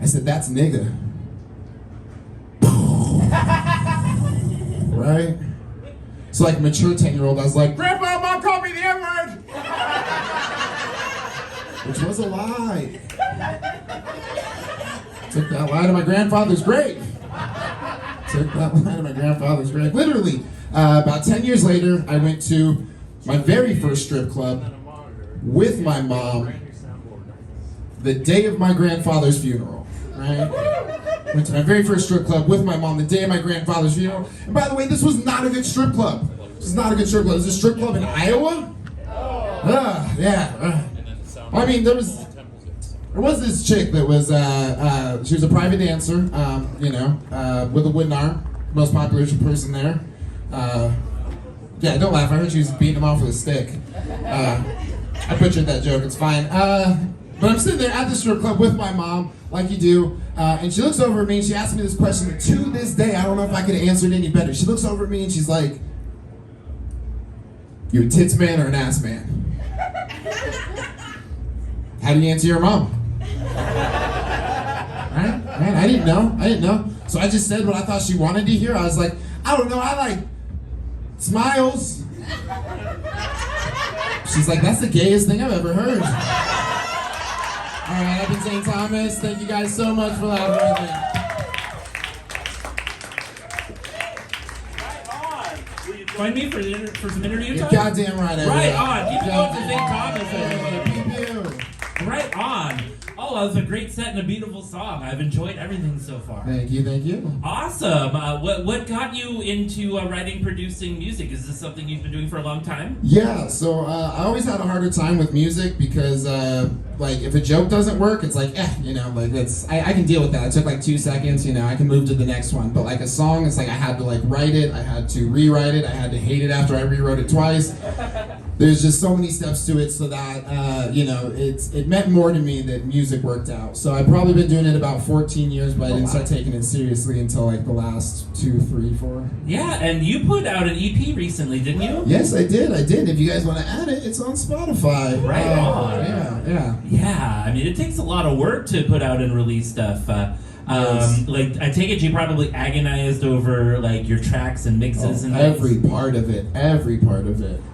Speaker 10: I said, 'That's nigga'?" right? So like a mature 10-year-old, I was like, Grandpa, Mom called me the N-word! Which was a lie. Took that lie to my grandfather's grave. Literally, about 10 years later, I went to my very first strip club with my mom the day of my grandfather's funeral, right? Went to my very first strip club with my mom the day of my grandfather's funeral. And by the way, this was not a good strip club. This is not a good strip club. It was a strip club in Iowa. I mean, there was this chick that was, she was a private dancer, with a wooden arm, most popular person there. Yeah, don't laugh. I heard she was beating him off with a stick. I butchered that joke. It's fine. But I'm sitting there at the strip club with my mom, like you do, and she looks over at me and she asks me this question that to this day, I don't know if I could have answered any better. She looks over at me and she's like, you a tits man or an ass man? How do you answer your mom? Right? Man, I didn't know. So I just said what I thought she wanted to hear. I was like, I don't know, I like smiles. She's like, that's the gayest thing I've ever heard. All right, I've been Zane Thomas. Thank you guys so much for laughing with me.
Speaker 2: Join me for some interview
Speaker 10: You're
Speaker 2: time?
Speaker 10: goddamn right.
Speaker 2: Right on. Keep it going for Zane Thomas, everybody. Right on. Oh, that was a great set and a beautiful song. I've enjoyed everything so far.
Speaker 10: Thank you.
Speaker 2: Awesome. What got you into writing, producing music? Is this something you've been doing for a long time?
Speaker 10: Yeah, so I always had a harder time with music because, like, if a joke doesn't work, it's like, it's, I can deal with that. It took like 2 seconds, I can move to the next one. But like a song, it's like I had to like write it, I had to rewrite it, I had to hate it after I rewrote it twice. There's just so many steps to it so that, it meant more to me that music worked out. So I've probably been doing it about 14 years, but I didn't start taking it seriously until like the last 2, 3, 4.
Speaker 2: Yeah, and you put out an EP recently, didn't you?
Speaker 10: Yes, I did. If you guys want to add it, it's on Spotify.
Speaker 2: Right on.
Speaker 10: Yeah.
Speaker 2: Yeah, I mean, it takes a lot of work to put out and release stuff. Like, I take it you probably agonized over like your tracks and mixes and
Speaker 10: every part of it.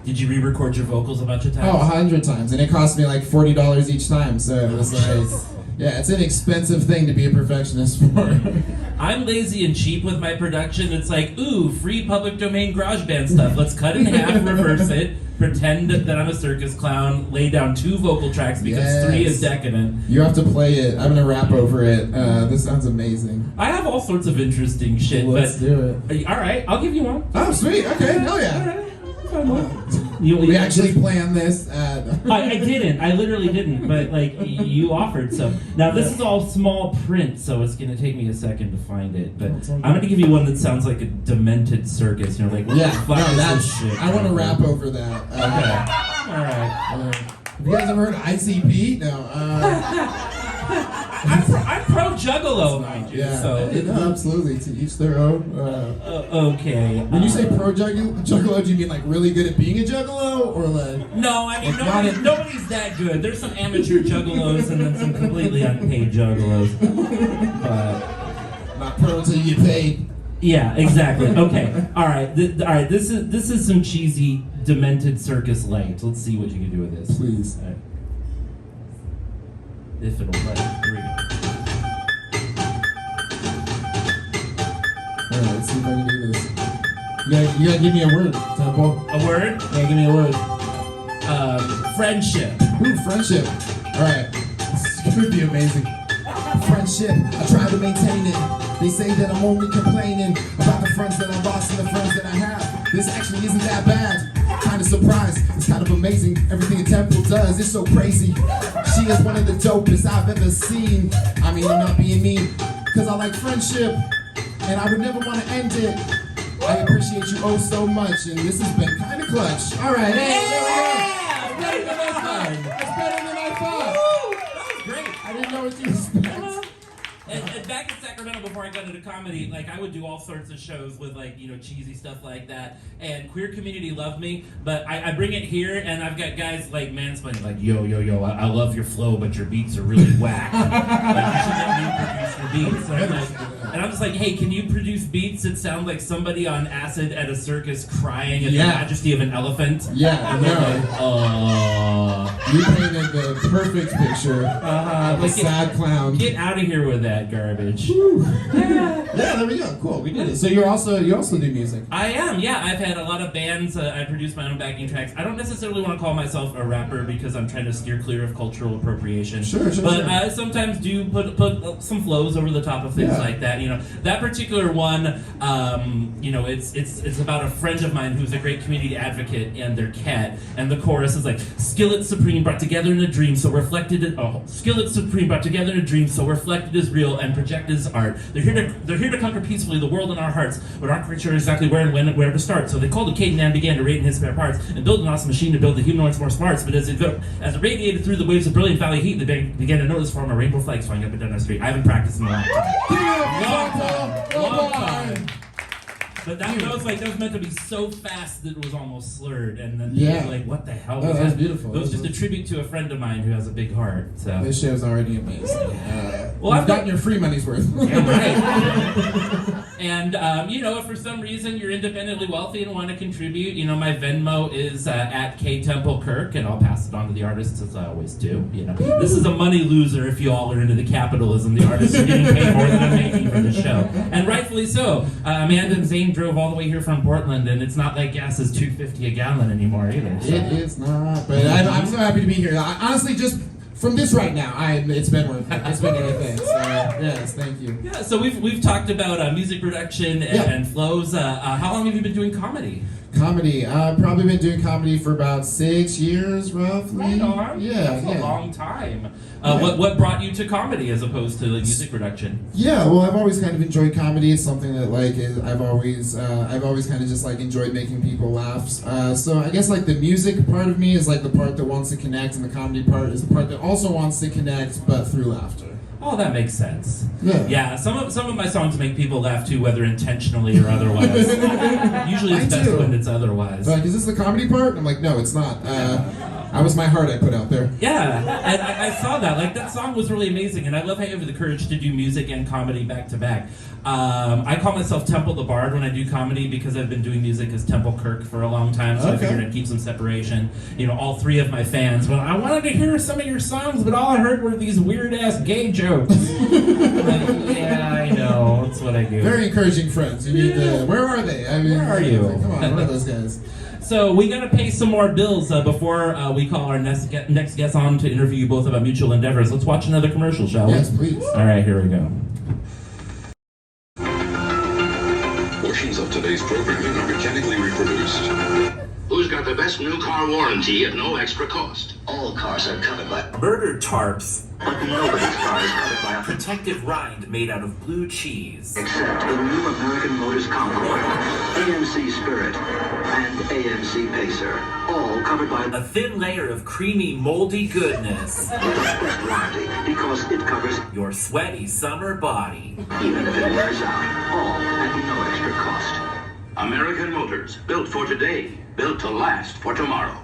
Speaker 2: Did you re-record your vocals a bunch of times?
Speaker 10: 100 times, and it cost me like $40 each time. So it was like, yeah, it's an expensive thing to be a perfectionist for.
Speaker 2: I'm lazy and cheap with my production. It's like, ooh, free public domain GarageBand stuff. Let's cut it in half, reverse it, pretend that I'm a circus clown, lay down 2 vocal tracks because 3 is decadent.
Speaker 10: You have to play it. I'm gonna rap over it. This sounds amazing.
Speaker 2: I have all sorts of interesting shit.
Speaker 10: Let's do it.
Speaker 2: All right, I'll give you one.
Speaker 10: Oh, sweet. Okay, hell yeah. We actually planned this.
Speaker 2: I didn't. I literally didn't. But like you offered so. Now this is all small print, so it's gonna take me a second to find it. But I'm gonna give you one that sounds like a demented circus. What the fuck is this shit?
Speaker 10: I want to rap over that.
Speaker 2: Okay. All right.
Speaker 10: Have you guys ever heard of ICP? No.
Speaker 2: I'm pro Juggalo, mind you.
Speaker 10: Yeah.
Speaker 2: So
Speaker 10: absolutely. To each their own.
Speaker 2: Okay.
Speaker 10: When you say pro Juggalo, do you mean like really good at being a Juggalo, or like?
Speaker 2: No, I mean nobody's that good. There's some amateur Juggalos and then some completely unpaid Juggalos. But
Speaker 10: not pro until you get paid.
Speaker 2: Yeah, exactly. Okay. All right. This is some cheesy, demented circus light. Let's see what you can do with this.
Speaker 10: Please.
Speaker 2: All right. If it'll let. Here we go.
Speaker 10: All right. Let's see if I can do this. You gotta give me a word, Temple.
Speaker 2: A word?
Speaker 10: Yeah, give me a word.
Speaker 2: Friendship.
Speaker 10: Ooh, friendship. All right. This is gonna be amazing. Friendship. I try to maintain it. They say that I'm only complaining about the friends that I lost and the friends that I have. This actually isn't that bad. Kind of surprised. It's kind of amazing. Everything a Temple does is so crazy. She is one of the dopest I've ever seen. I mean, I'm not being mean, because I like friendship, and I would never want to end it. I appreciate you oh so much, and this has been kind of clutch. All right, hey, there we go.
Speaker 2: Better than I thought.
Speaker 10: That's better than I thought.
Speaker 2: That was great.
Speaker 10: I didn't know what you expect.
Speaker 2: And back in Sacramento, before I got into comedy, like I would do all sorts of shows with like cheesy stuff like that. And queer community loved me, but I bring it here, and I've got guys like mansplaining, like yo, I love your flow, but your beats are really whack. Like you should let me produce your beats. And I'm just like, hey, can you produce beats that sound like somebody on acid at a circus crying at the
Speaker 10: Yeah.
Speaker 2: majesty of an elephant?
Speaker 10: Yeah,
Speaker 2: And they're like,
Speaker 10: You painted the perfect picture of a
Speaker 2: like,
Speaker 10: sad clown.
Speaker 2: get out of here with that garbage.
Speaker 10: Yeah, there we go. Cool, we did it. So you also do music.
Speaker 2: I am, yeah. I've had a lot of bands. I produce my own backing tracks. I don't necessarily want to call myself a rapper because I'm trying to steer clear of cultural appropriation.
Speaker 10: Sure.
Speaker 2: But I sometimes do put some flows over the top of things like that. You know, that particular one, you know, it's about a friend of mine who's a great community advocate and their cat. And the chorus is like, skillet supreme brought together in a dream, so reflected. Skillet supreme brought together in a dream, so reflected is real and projected is art. They're here to conquer peacefully the world in our hearts, but aren't quite sure exactly where and when and where to start. So they called a Caden and began to rate in his spare parts and build an awesome machine to build the humanoids more smarts. But as it radiated through the waves of brilliant valley heat, they began to notice form a rainbow flag flying up and down our street. I haven't practiced in a long time. Long time. But that was meant to be so fast that it was almost slurred, and then people were like, "What the hell was that?"
Speaker 10: That's beautiful.
Speaker 2: It was just a tribute to a friend of mine who has a big heart. So
Speaker 10: This show's already amazing.
Speaker 2: Well,
Speaker 10: I've
Speaker 2: I've
Speaker 10: gotten your free money's worth.
Speaker 2: Yeah, right. And, you know, if for some reason you're independently wealthy and want to contribute, you know, my Venmo is at K Temple Kirk, and I'll pass it on to the artists as I always do. You know, this is a money loser if you all are into the capitalism. The artists are getting paid more than I'm making for the show, and rightfully so. Amanda and Zane drove all the way here from Portland, and it's not like gas is $2.50 a gallon anymore either. So.
Speaker 10: It is not, but I'm so happy to be here. Honestly, just from this right now, it's been worth it. It's been anything. So yes, thank you.
Speaker 2: Yeah, so we've talked about music production and flows. How long have you been doing comedy?
Speaker 10: Comedy. I've probably been doing comedy for about 6 years, roughly.
Speaker 2: Right on.
Speaker 10: Yeah,
Speaker 2: That's a long time. What brought you to comedy as opposed to like music production?
Speaker 10: Yeah, well, I've always kind of enjoyed comedy. It's something that I've always kind of just like enjoyed making people laugh. So I guess like the music part of me is like the part that wants to connect, and the comedy part is the part that also wants to connect, but through laughter.
Speaker 2: Oh, that makes sense.
Speaker 10: Yeah.
Speaker 2: Yeah, some of my songs make people laugh too, whether intentionally or otherwise. Usually it's best when it's otherwise.
Speaker 10: Like, is this the comedy part? I'm like, no, it's not. That was my heart I put out there.
Speaker 2: Yeah, and I saw that. Like, that song was really amazing, and I love how you have the courage to do music and comedy back to back. I call myself Temple the Bard when I do comedy because I've been doing music as Temple Kirk for a long time, so I figured I'd keep some separation. You know, all three of my fans, well, I wanted to hear some of your songs, but all I heard were these weird-ass gay jokes. Like, yeah, I know. That's what I do.
Speaker 10: Very encouraging friends. You need the, where are they? I mean,
Speaker 2: where are you?
Speaker 10: Come on, where are those guys?
Speaker 2: So we gotta pay some more bills before we call our next guest on to interview you both about mutual endeavors. Let's watch another commercial, shall we?
Speaker 10: Yes, please.
Speaker 2: All right, here we go.
Speaker 4: Portions of today's programming are mechanically reproduced.
Speaker 8: Who's got the best new car warranty at no extra cost?
Speaker 9: All cars are covered by
Speaker 7: Murder tarps.
Speaker 9: but nobody's car is covered by a
Speaker 7: Protective rind made out of blue cheese.
Speaker 9: except the new American Motors Concord, AMC Spirit, and AMC Pacer, all covered by
Speaker 7: A thin layer of creamy, moldy goodness.
Speaker 9: the best warranty because it covers
Speaker 7: Your sweaty summer body.
Speaker 9: even if it wears out, all at no extra cost.
Speaker 8: American Motors, built for today, built to last for tomorrow.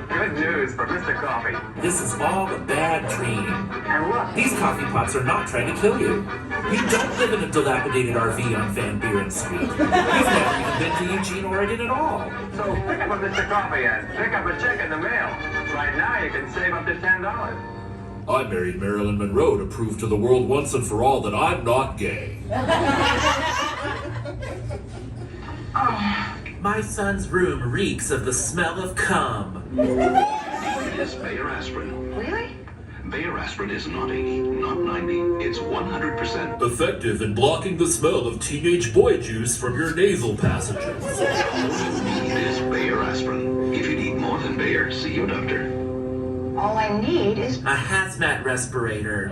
Speaker 12: Good news for Mr. Coffee.
Speaker 7: This is all a bad dream.
Speaker 12: And what?
Speaker 7: These coffee pots are not trying to kill you. You don't live in a dilapidated RV on Van Buren Street. You've never even been to Eugene, Oregon at all.
Speaker 12: So pick up a Mr. Coffee and pick up a check in the mail. Right now you can save up to $10.
Speaker 7: I married Marilyn Monroe to prove to the world once and for all that I'm not gay. My son's room reeks of the smell of cum.
Speaker 4: It's Bayer aspirin.
Speaker 5: Really?
Speaker 4: Bayer aspirin is not 80, not 90. It's 100%
Speaker 7: Effective in blocking the smell of teenage boy juice from your nasal passages.
Speaker 4: All you need is Bayer aspirin. If you need more than Bayer, see your doctor.
Speaker 5: All I need is
Speaker 7: A hazmat respirator.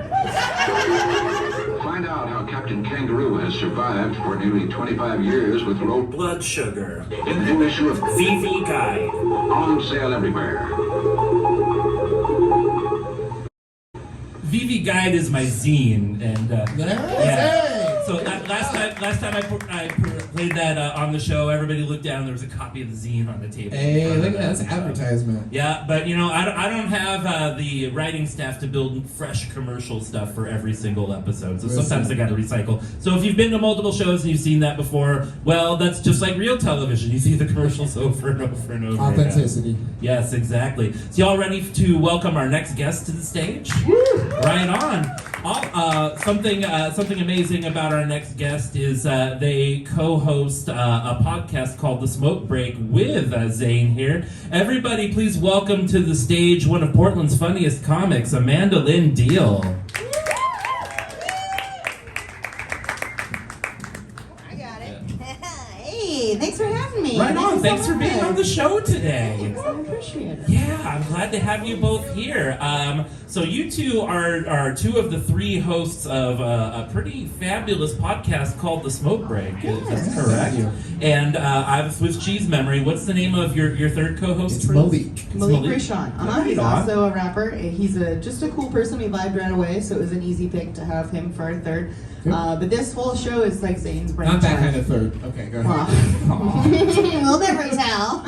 Speaker 13: Find out how Captain Kangaroo has survived for nearly 25 years with low
Speaker 7: Blood sugar.
Speaker 13: in the new issue of
Speaker 7: VV Guide.
Speaker 13: On Sale Everywhere.
Speaker 2: VV Guide is my zine, and
Speaker 10: Hey!
Speaker 2: So last time I played made that on the show. Everybody looked down. There was a copy of the zine on the table.
Speaker 10: Hey, look at that. That's advertisement.
Speaker 2: Yeah, but I don't have the writing staff to build fresh commercial stuff for every single episode. So sometimes I got to recycle. So if you've been to multiple shows and you've seen that before, well, that's just like real television. You see the commercials over and over and over.
Speaker 10: Authenticity.
Speaker 2: Again. Yes, exactly. So y'all ready to welcome our next guest to the stage? Right on. Something amazing about our next guest is they co-host a podcast called The Smoke Break with Zane here. Everybody, please welcome to the stage one of Portland's funniest comics, Amanda Lynn Deal.
Speaker 14: I got it. Hey, thanks for having me.
Speaker 2: Right on. Thanks for being on the show today.
Speaker 14: I appreciate it.
Speaker 2: Yeah, I'm glad to have you both here. So you two are two of the three hosts of a pretty fabulous podcast called The Smoke Break. That's correct. And I have Swiss cheese memory. What's the name of your third co-host?
Speaker 10: It's Malik.
Speaker 14: Malik Rashawn. He's also a rapper. He's just a cool person. We vibed right away, so it was an easy pick to have him for a third. But this whole show is like Zane's brain.
Speaker 10: Not that kind of third. Okay, go ahead.
Speaker 14: We'll never tell.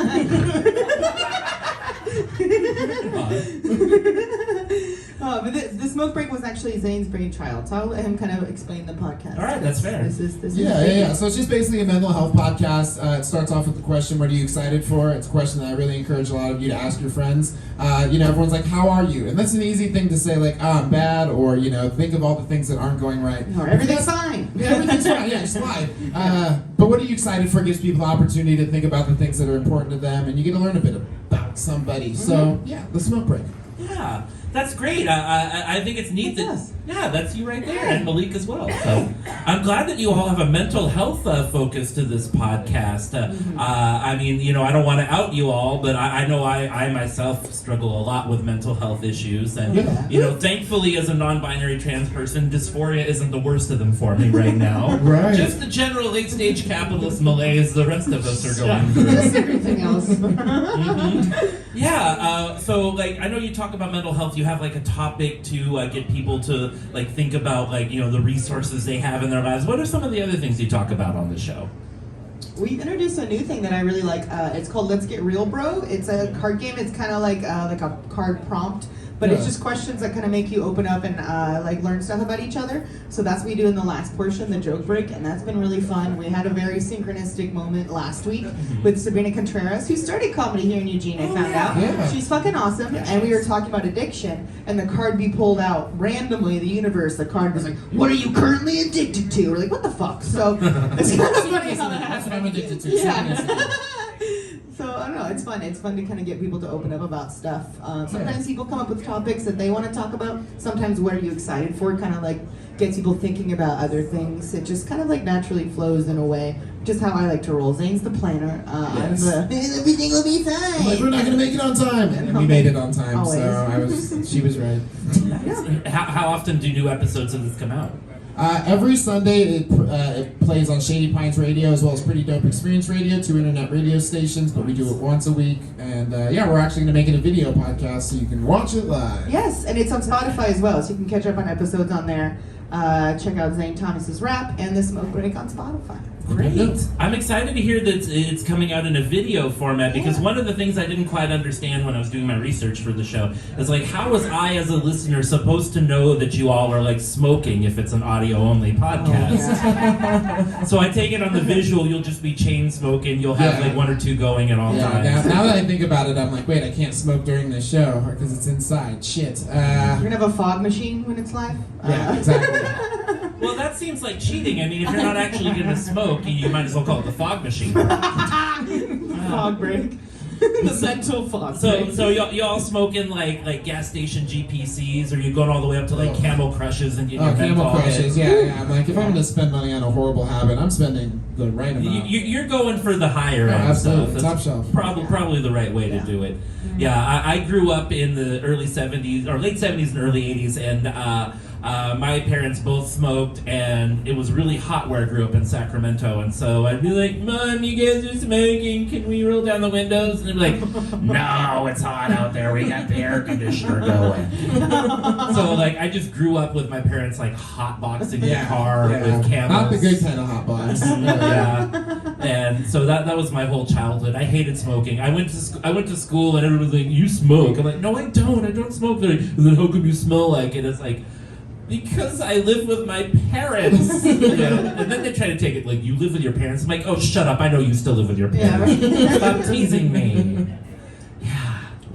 Speaker 14: But the smoke break was actually Zane's brainchild, so I'll let him kind of explain the podcast.
Speaker 2: All right, that's fair.
Speaker 14: This is
Speaker 10: Yeah. So it's just basically a mental health podcast. It starts off with the question, what are you excited for? It's a question that I really encourage a lot of you to ask your friends. Everyone's like, how are you? And that's an easy thing to say, like, I'm bad, or, think of all the things that aren't going right.
Speaker 14: Or everything's fine.
Speaker 10: Yeah, everything's fine. Yeah, just lie. But what are you excited for? It gives people the opportunity to think about the things that are important to them, and you get to learn a bit about somebody.
Speaker 14: Mm-hmm.
Speaker 10: So, the smoke break.
Speaker 2: Yeah, that's great. I think it's neat that's you right there, and Malik as well. So I'm glad that you all have a mental health focus to this podcast. I don't want to out you all, but I know I myself struggle a lot with mental health issues, and thankfully as a non-binary trans person, dysphoria isn't the worst of them for me right now.
Speaker 10: Right.
Speaker 2: Just the general late-stage capitalist malaise the rest of us are going through.
Speaker 14: Just everything else.
Speaker 2: Yeah. So I know you talk about mental health. You have a topic to get people to think about the resources they have in their lives. What are some of the other things you talk about on the show?
Speaker 14: We've introduced a new thing that I really like. It's called Let's Get Real, Bro. It's a card game. It's kind of like a card prompt, but it's just questions that kind of make you open up and learn stuff about each other. So that's what we do in the last portion, the joke break, and that's been really fun. We had a very synchronistic moment last week with Sabrina Contreras, who started comedy here in Eugene, I found out.
Speaker 10: Yeah.
Speaker 14: She's fucking awesome, and we were talking about addiction, and the card we pulled out randomly, the universe, the card was like, what are you currently addicted to? We're like, what the fuck? So it's kind of funny how that
Speaker 10: That's what I'm
Speaker 14: happened.
Speaker 10: addicted to.
Speaker 14: Yeah. So I don't know, it's fun. It's fun to kind of get people to open up about stuff. Sometimes people come up with topics that they want to talk about. Sometimes what are you excited for kind of gets people thinking about other things. It just kind of naturally flows in a way. Just how I like to roll. Zane's the planner. I'm the everything will be fine.
Speaker 10: We're not gonna make it on time, and we made it on time.
Speaker 14: Always.
Speaker 10: So she was right.
Speaker 2: How often do new episodes of this come out?
Speaker 10: Every Sunday it plays on Shady Pines Radio as well as Pretty Dope Experience Radio, 2 internet radio stations, but we do it once a week. And we're actually going to make it a video podcast so you can watch it live.
Speaker 14: Yes, and it's on Spotify as well, so you can catch up on episodes on there. Check out Zane Thomas's rap and The Smoke Break on Spotify.
Speaker 2: Great. I'm excited to hear that it's coming out in a video format, because one of the things I didn't quite understand when I was doing my research for the show is how was I as a listener supposed to know that you all are smoking if it's an audio only podcast? So I take it on the visual you'll just be chain smoking, you'll have one or two going at all times.
Speaker 10: Now that I think about it, I'm like, wait, I can't smoke during this show because it's inside. Shit.
Speaker 14: You're gonna have a fog machine when it's live?
Speaker 10: Yeah, exactly.
Speaker 2: Well, that seems like cheating. I mean, if you're not actually going to smoke, you might as well call it the fog machine.
Speaker 14: Fog break. The mental fog break.
Speaker 2: So y'all smoking gas station GPCs, or you going all the way up to Camel Crushes and getting your
Speaker 10: Camel
Speaker 2: menthol
Speaker 10: Crushes,
Speaker 2: hit?
Speaker 10: yeah. I'm like, if I'm going to spend money on a horrible habit, I'm spending the right amount.
Speaker 2: You're going for the higher end
Speaker 10: absolutely.
Speaker 2: stuff.
Speaker 10: Top shelf.
Speaker 2: Probably the right way to do it. Yeah, I grew up in the early 70s, or late 70s and early 80s, and my parents both smoked, and it was really hot where I grew up in Sacramento, and so I'd be like, Mom, you guys are smoking, can we roll down the windows? And they'd be like, no, it's hot out there, we got the air conditioner going. So like, I just grew up with my parents like hotboxing the car with Camels.
Speaker 10: Not the good kind of hotbox.
Speaker 2: Yeah. And so that was my whole childhood. I hated smoking. I went to school and everyone was like, you smoke. I'm like, no, I don't smoke. And then how come you smell like it? It's like, because I live with my parents. Yeah. And then they try to take it like, you live with your parents. I'm like, oh, shut up. I know you still live with your parents.
Speaker 14: Yeah.
Speaker 2: Stop teasing me.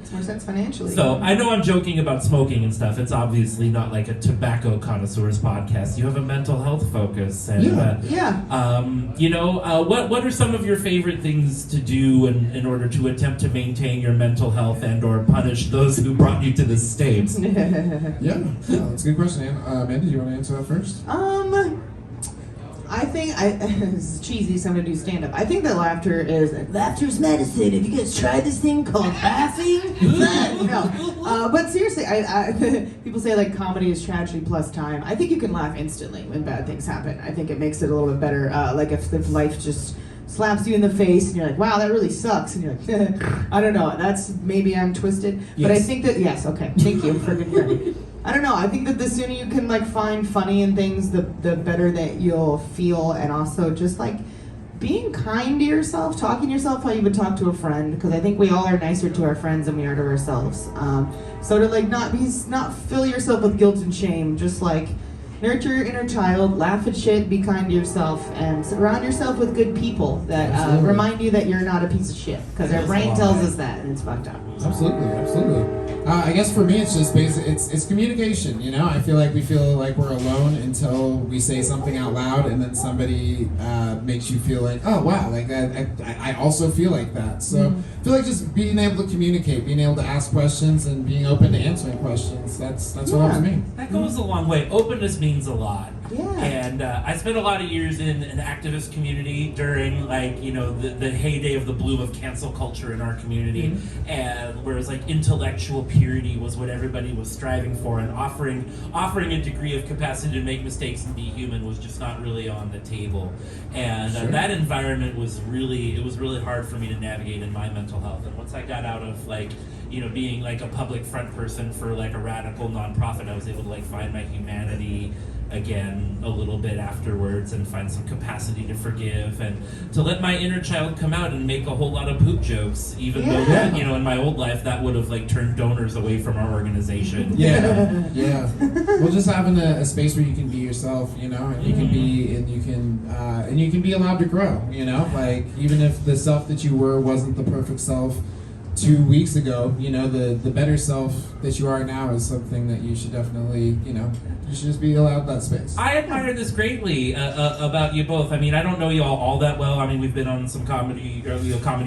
Speaker 14: Makes more sense financially.
Speaker 2: So I know I'm joking about smoking and stuff. It's obviously not like a tobacco connoisseurs podcast. You have a mental health focus. And, you know, what are some of your favorite things to do in order to attempt to maintain your mental health and or punish those who brought you to this state?
Speaker 10: Yeah, that's a good question. Amanda, do you want to answer that first?
Speaker 14: I think this is cheesy, so I'm gonna do stand-up. I think that laughter's medicine. Have you guys tried this thing called laughing? No, but seriously, I people say like comedy is tragedy plus time. I think you can laugh instantly when bad things happen. I think it makes it a little bit better. Like if life just slaps you in the face and you're like, wow, that really sucks, and you're like, I don't know. That's maybe I'm twisted, but I think that okay, thank you for confirming. I don't know. I think that the sooner you can like find funny in things, the better that you'll feel, and also just like being kind to yourself, talking to yourself how you would talk to a friend, because I think we all are nicer to our friends than we are to ourselves. So to like not fill yourself with guilt and shame, just like nurture your inner child, laugh at shit, be kind to yourself, and surround yourself with good people that remind you that you're not a piece of shit, because our brain tells us that, and it's fucked up.
Speaker 10: Absolutely. I guess for me, it's just it's communication. You know, I feel like we feel like we're alone until we say something out loud, and then somebody makes you feel like, oh wow, like I also feel like that. So I feel like just being able to communicate, being able to ask questions, and being open to answering questions. That's what helps me.
Speaker 2: That goes a long way. Openness means a lot.
Speaker 14: Yeah.
Speaker 2: And I spent a lot of years in an activist community during, like, you know, the heyday of the bloom of cancel culture in our community, and whereas like intellectual purity was what everybody was striving for, and offering a degree of capacity to make mistakes and be human was just not really on the table. And that environment was really hard for me to navigate in my mental health. And once I got out of like, you know, being like a public front person for like a radical nonprofit, I was able to like find my humanity again a little bit afterwards, and find some capacity to forgive and to let my inner child come out and make a whole lot of poop jokes, even though that, you know, in my old life that would have like turned donors away from our organization.
Speaker 10: Well, just having a space where you can be yourself, you know, and you can be and you can be allowed to grow, you know, like even if the self that you were wasn't the perfect self 2 weeks ago, you know, the better self that you are now is something that you should definitely, you know, you should just be allowed that space.
Speaker 2: I admire this greatly about you both. I mean, I don't know you all that well. I mean, we've been on some comedy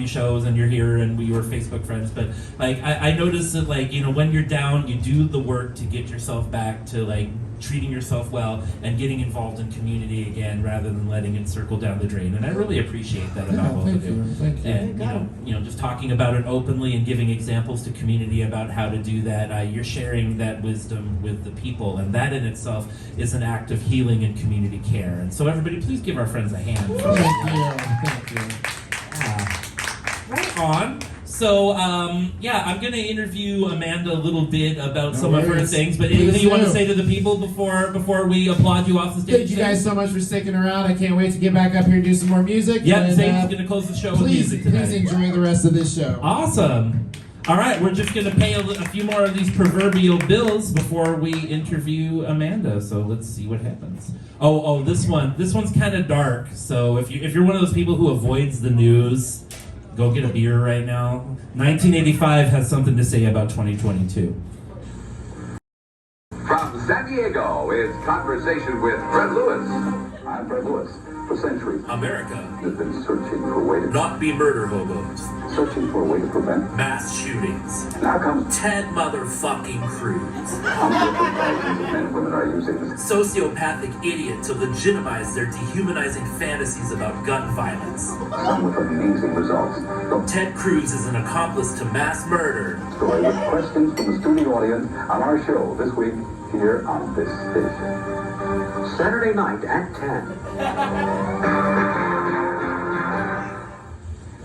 Speaker 2: shows, and you're here, and we were Facebook friends. But like, I noticed that, like, you know, when you're down, you do the work to get yourself back to like treating yourself well and getting involved in community again, rather than letting it circle down the drain. And I really appreciate that about both of you.
Speaker 10: Thank you.
Speaker 2: And you know, just talking about it openly and giving examples to community about how to do that. You're sharing that wisdom with the people, and that in itself is an act of healing and community care. And so everybody, please give our friends a hand.
Speaker 10: Thank you.
Speaker 2: Right on. So, I'm going to interview Amanda a little bit about some of her things, but anything you want to say to the people before we applaud you off the stage?
Speaker 10: Thank you guys so much for sticking around. I can't wait to get back up here and do some more music.
Speaker 2: Yep, Zane's going to close the show with music tonight.
Speaker 10: Please enjoy the rest of this show.
Speaker 2: Awesome. All right, we're just going to pay a few more of these proverbial bills before we interview Amanda, so let's see what happens. Oh, this one's kind of dark, so if you're one of those people who avoids the news, go get a beer right now. 1985 has something to say about 2022.
Speaker 12: From San Diego is Conversation with Fred Lewis. I'm Fred Lewis. For centuries,
Speaker 7: America
Speaker 12: has been searching for a way to
Speaker 7: not be murder hobos.
Speaker 12: Searching for a way to prevent
Speaker 7: Mass shootings.
Speaker 12: Now comes
Speaker 7: 10 motherfucking crews.
Speaker 12: hundreds of thousands of men and women are using this
Speaker 7: Sociopathic idiot to legitimize their dehumanizing fantasies about gun violence.
Speaker 12: some with amazing results. The
Speaker 7: Ted Cruz is an accomplice to mass murder.
Speaker 12: story with questions from the studio audience on our show this week. here on this station. Saturday night at 10.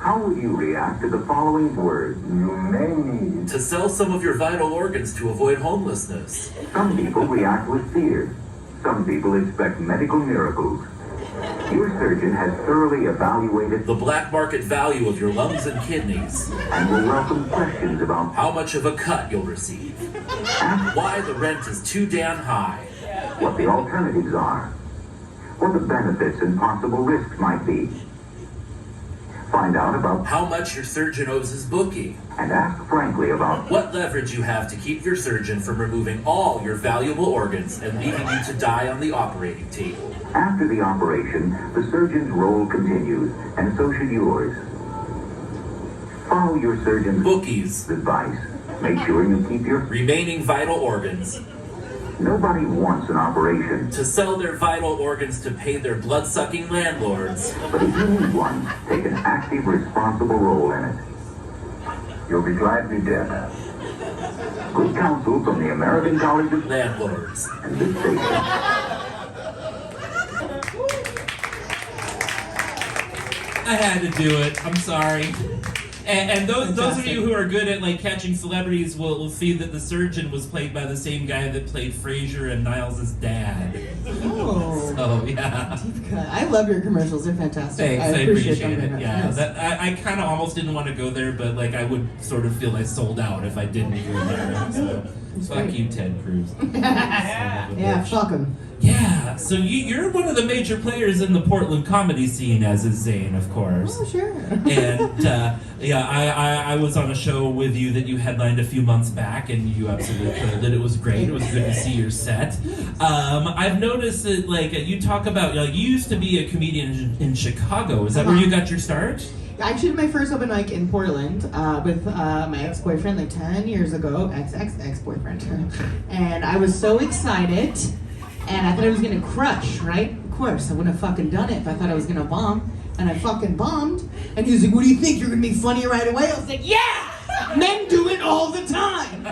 Speaker 12: How would you react to the following words? You may need
Speaker 7: To sell some of your vital organs to avoid homelessness.
Speaker 12: Some people react with fear. Some people expect medical miracles. Your surgeon has thoroughly evaluated
Speaker 7: The black market value of your lungs and kidneys.
Speaker 12: and will welcome questions about
Speaker 7: How much of a cut you'll receive. Why the rent is too damn high.
Speaker 12: what the alternatives are, what the benefits and possible risks might be. Find out about
Speaker 7: How much your surgeon owes his bookie.
Speaker 12: and ask frankly about
Speaker 7: What leverage you have to keep your surgeon from removing all your valuable organs and leaving you to die on the operating table.
Speaker 12: After the operation, the surgeon's role continues, and so should yours. Follow your surgeon's
Speaker 7: Bookies.
Speaker 12: advice. Make sure you keep your...
Speaker 7: Remaining vital organs.
Speaker 12: Nobody wants an operation,
Speaker 7: To sell their vital organs to pay their blood-sucking landlords.
Speaker 12: but if you need one, take an active, responsible role in it. You'll be glad you did. Good counsel from the American College of
Speaker 7: Landlords.
Speaker 12: and this station.
Speaker 2: I had to do it. I'm sorry. And those of you who are good at like catching celebrities will see that the surgeon was played by the same guy that played Frasier and Niles' dad.
Speaker 14: Oh.
Speaker 2: So yeah.
Speaker 14: Deep cut. I love your commercials. They're fantastic.
Speaker 2: Thanks, I appreciate
Speaker 14: them very
Speaker 2: it.
Speaker 14: much.
Speaker 2: Yeah,
Speaker 14: Yes.
Speaker 2: that, I kind of almost didn't want to go there, but like I would sort of feel I sold out if I didn't go there. So fuck
Speaker 14: great.
Speaker 2: you, Ted Cruz.
Speaker 14: Yeah, fuck them.
Speaker 2: Yeah, so you're one of the major players in the Portland comedy scene, as is Zane, of course.
Speaker 14: Oh, sure.
Speaker 2: And yeah, I was on a show with you that you headlined a few months back, and you absolutely killed it. It was great. It was good to see your set. I've noticed that like you talk about you used to be a comedian in Chicago. Is that where you got your start?
Speaker 14: I actually did my first open mic in Portland with my ex-boyfriend like 10 years ago, ex-boyfriend. And I was so excited, and I thought I was gonna crush, right? Of course, I wouldn't have fucking done it if I thought I was gonna bomb. And I fucking bombed. And he was like, what do you think? You're gonna be funny right away? I was like, yeah! Men do it all the time!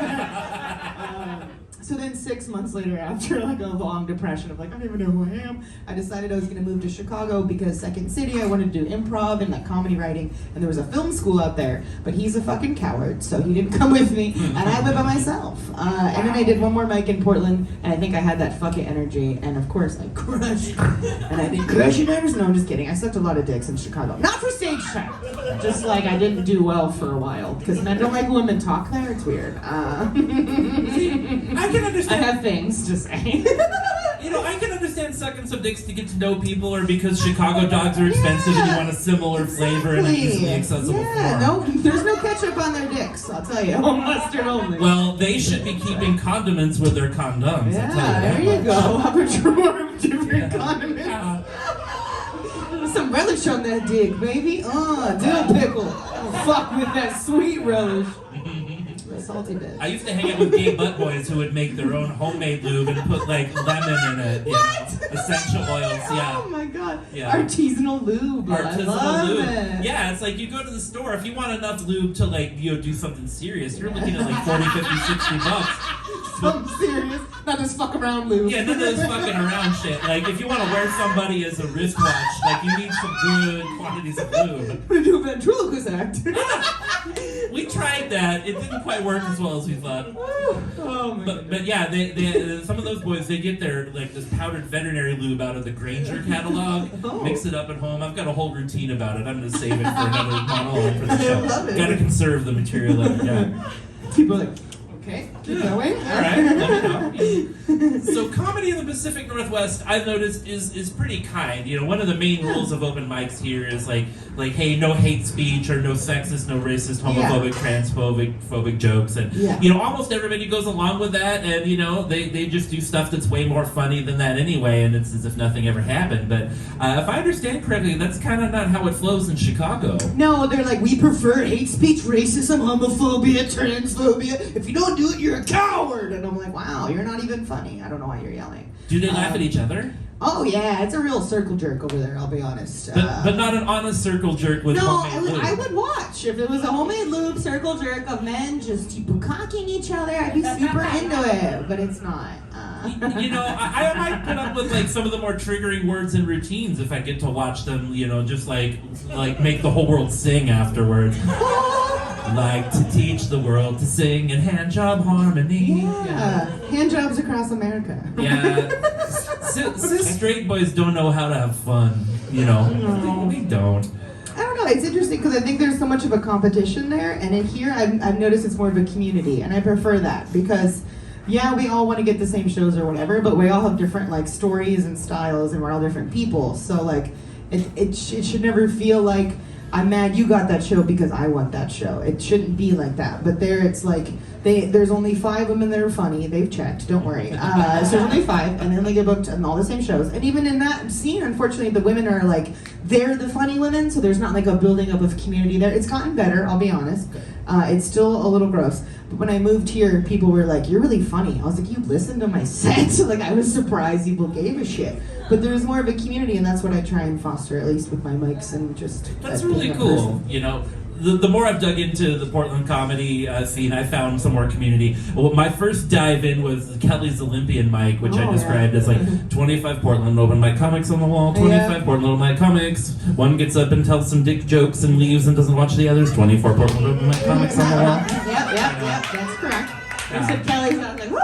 Speaker 14: So then 6 months later, after like a long depression of like, I don't even know who I am, I decided I was gonna move to Chicago because Second City, I wanted to do improv and like comedy writing, and there was a film school out there, but he's a fucking coward, so he didn't come with me, and I went by myself. And then I did one more mic in Portland, and I think I had that fucking energy, and of course I crushed. And I think crushing nerves? No, I'm just kidding. I sucked a lot of dicks in Chicago. Not for stage time. Just like I didn't do well for a while, because men don't like women talk there, it's weird.
Speaker 2: I can understand.
Speaker 14: I have things, just saying.
Speaker 2: You know, I can understand sucking some dicks to get to know people, or because Chicago dogs are expensive and you want a similar flavor in an easily accessible form.
Speaker 14: No, there's no ketchup on their dicks, I'll tell you. All mustard only.
Speaker 2: Well, they should be keeping condiments with their condoms.
Speaker 14: Yeah,
Speaker 2: I'll tell you
Speaker 14: there
Speaker 2: that
Speaker 14: you
Speaker 2: much.
Speaker 14: go. Have a drawer of different condiments. Some relish on that dick, baby. Dill pickle. Oh, fuck with that sweet relish. The salty bit.
Speaker 2: I used to hang out with gay butt boys who would make their own homemade lube and put like lemon in it. You know, essential oils, yeah.
Speaker 14: Oh my god.
Speaker 2: Yeah.
Speaker 14: Artisanal lube. I
Speaker 2: Artisanal
Speaker 14: love
Speaker 2: lube.
Speaker 14: it.
Speaker 2: Yeah, it's like you go to the store, if you want enough lube to like, you know, do something serious, you're looking at like 40, 50, 60 bucks.
Speaker 14: Something serious. Not this fuck around lube.
Speaker 2: Yeah, none of this fucking around shit. Like, if you want to wear somebody as a wristwatch, like, you need some good quantities of lube.
Speaker 14: We do a ventriloquist act.
Speaker 2: We tried that. It didn't quite work as well as we thought.
Speaker 14: Oh my god.
Speaker 2: But yeah, they some of those boys, they get their, like, this powdered veterinary lube out of the Granger catalog, mix it up at home. I've got a whole routine about it. I'm going to save it for another monologue for the show.
Speaker 14: I love it.
Speaker 2: Got to conserve the material that we got.
Speaker 14: People are like, okay, keep going.
Speaker 2: All right, let me know. So comedy in the Pacific Northwest, I've noticed, is pretty kind. You know, one of the main rules of open mics here is like, hey, no hate speech or no sexist, no racist, homophobic, transphobic jokes, and you know, almost everybody goes along with that, and you know, they just do stuff that's way more funny than that anyway, and it's as if nothing ever happened. But if I understand correctly, that's kind of not how it flows in Chicago.
Speaker 14: No, they're like, we prefer hate speech, racism, homophobia, transphobia. If you don't do it, you're a coward. And I'm like, wow, you're not even funny. I don't know why you're yelling.
Speaker 2: Do they laugh at each other?
Speaker 14: Oh yeah, it's a real circle jerk over there, I'll be honest.
Speaker 2: But not an honest circle jerk with homemade lube.
Speaker 14: I would watch. If it was a homemade lube circle jerk of men just bukkake each other, I'd be super into it. But it's not.
Speaker 2: You know, I might put up with like some of the more triggering words and routines if I get to watch them, you know, just like make the whole world sing afterwards. Like to teach the world to sing in hand job harmony.
Speaker 14: Yeah, hand jobs across America.
Speaker 2: Yeah. Straight boys don't know how to have fun, you know.
Speaker 14: No.
Speaker 2: They don't.
Speaker 14: I don't know, it's interesting because I think there's so much of a competition there, and in here I've noticed it's more of a community, and I prefer that because, yeah, we all want to get the same shows or whatever, but we all have different like stories and styles, and we're all different people. So like, it should never feel like I'm mad you got that show because I want that show. It shouldn't be like that. But there, it's like there's only 5 women that are funny. They've checked. Don't worry. So there's only 5, and then they get booked on all the same shows. And even in that scene, unfortunately, the women are like they're the funny women, so there's not like a building up of community there. It's gotten better. I'll be honest. It's still a little gross. But when I moved here, people were like, "You're really funny." I was like, "You listened to my set?" Like I was surprised people gave a shit. But there's more of a community, and that's what I try and foster, at least with my mics and just.
Speaker 2: That's really cool. You know, the more I've dug into the Portland comedy scene, I found some more community. Well, my first dive in was Kelly's Olympian mic, which I described as like 25 Portland open mic comics on the wall, 25 Portland open mic comics. One gets up and tells some dick jokes and leaves and doesn't watch the others. 24 Portland open mic comics on the wall.
Speaker 14: Yep, that's correct. Except Kelly's not like, woo!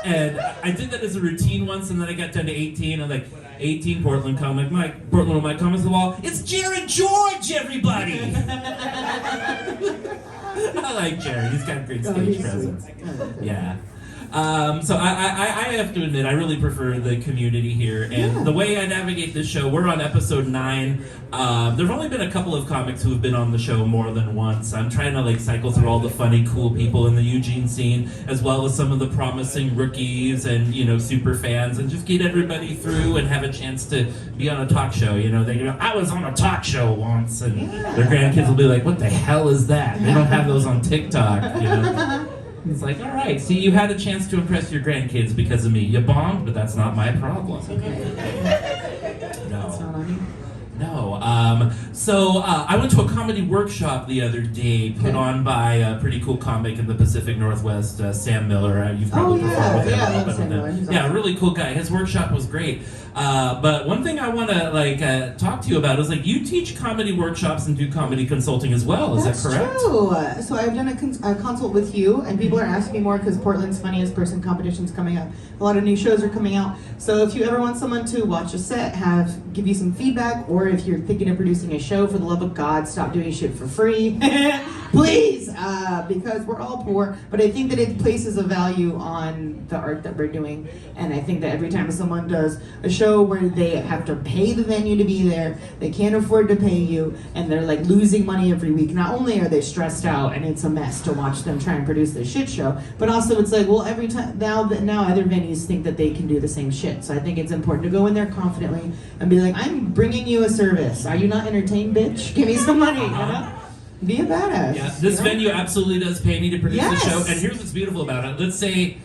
Speaker 2: And I did that as a routine once, and then I got down to 18, and like 18 Portland open mic comics on the wall. It's Jared George, everybody! I like Jared. He's got great stage presence. Yeah. So I have to admit, I really prefer the community here, and the way I navigate this show, we're on episode 9. There've only been a couple of comics who have been on the show more than once. I'm trying to like cycle through all the funny, cool people in the Eugene scene, as well as some of the promising rookies and, you know, super fans, and just get everybody through and have a chance to be on a talk show. You know, they go, I was on a talk show once, and their grandkids will be like, what the hell is that? They don't have those on TikTok, you know. It's like, all right, see, you had a chance to impress your grandkids because of me. You bombed, but that's not my problem. No. So I went to a comedy workshop the other day put on by a pretty cool comic in the Pacific Northwest, Sam Miller. You've probably performed with him. Yeah, really cool guy. His workshop was great. But one thing I want to like talk to you about is like you teach comedy workshops and do comedy consulting as well. Is that correct?
Speaker 14: True. So I've done a consult with you, and people are asking me more because Portland's Funniest Person competition's coming up. A lot of new shows are coming out. So if you ever want someone to watch a set, give you some feedback, or if you're thinking of producing a show, for the love of God, stop doing shit for free. Please, because we're all poor, but I think that it places a value on the art that we're doing, and I think that every time someone does a show where they have to pay the venue to be there, they can't afford to pay you, and they're like losing money every week, not only are they stressed out and it's a mess to watch them try and produce this shit show, but also it's like, well, every time now other venues think that they can do the same shit, so I think it's important to go in there confidently and be like, I'm bringing you a service. Are you not entertained, bitch? Give me some money, you know? Be a badass.
Speaker 2: Yeah, this venue absolutely does pay me to produce the show, and here's what's beautiful about it. Let's say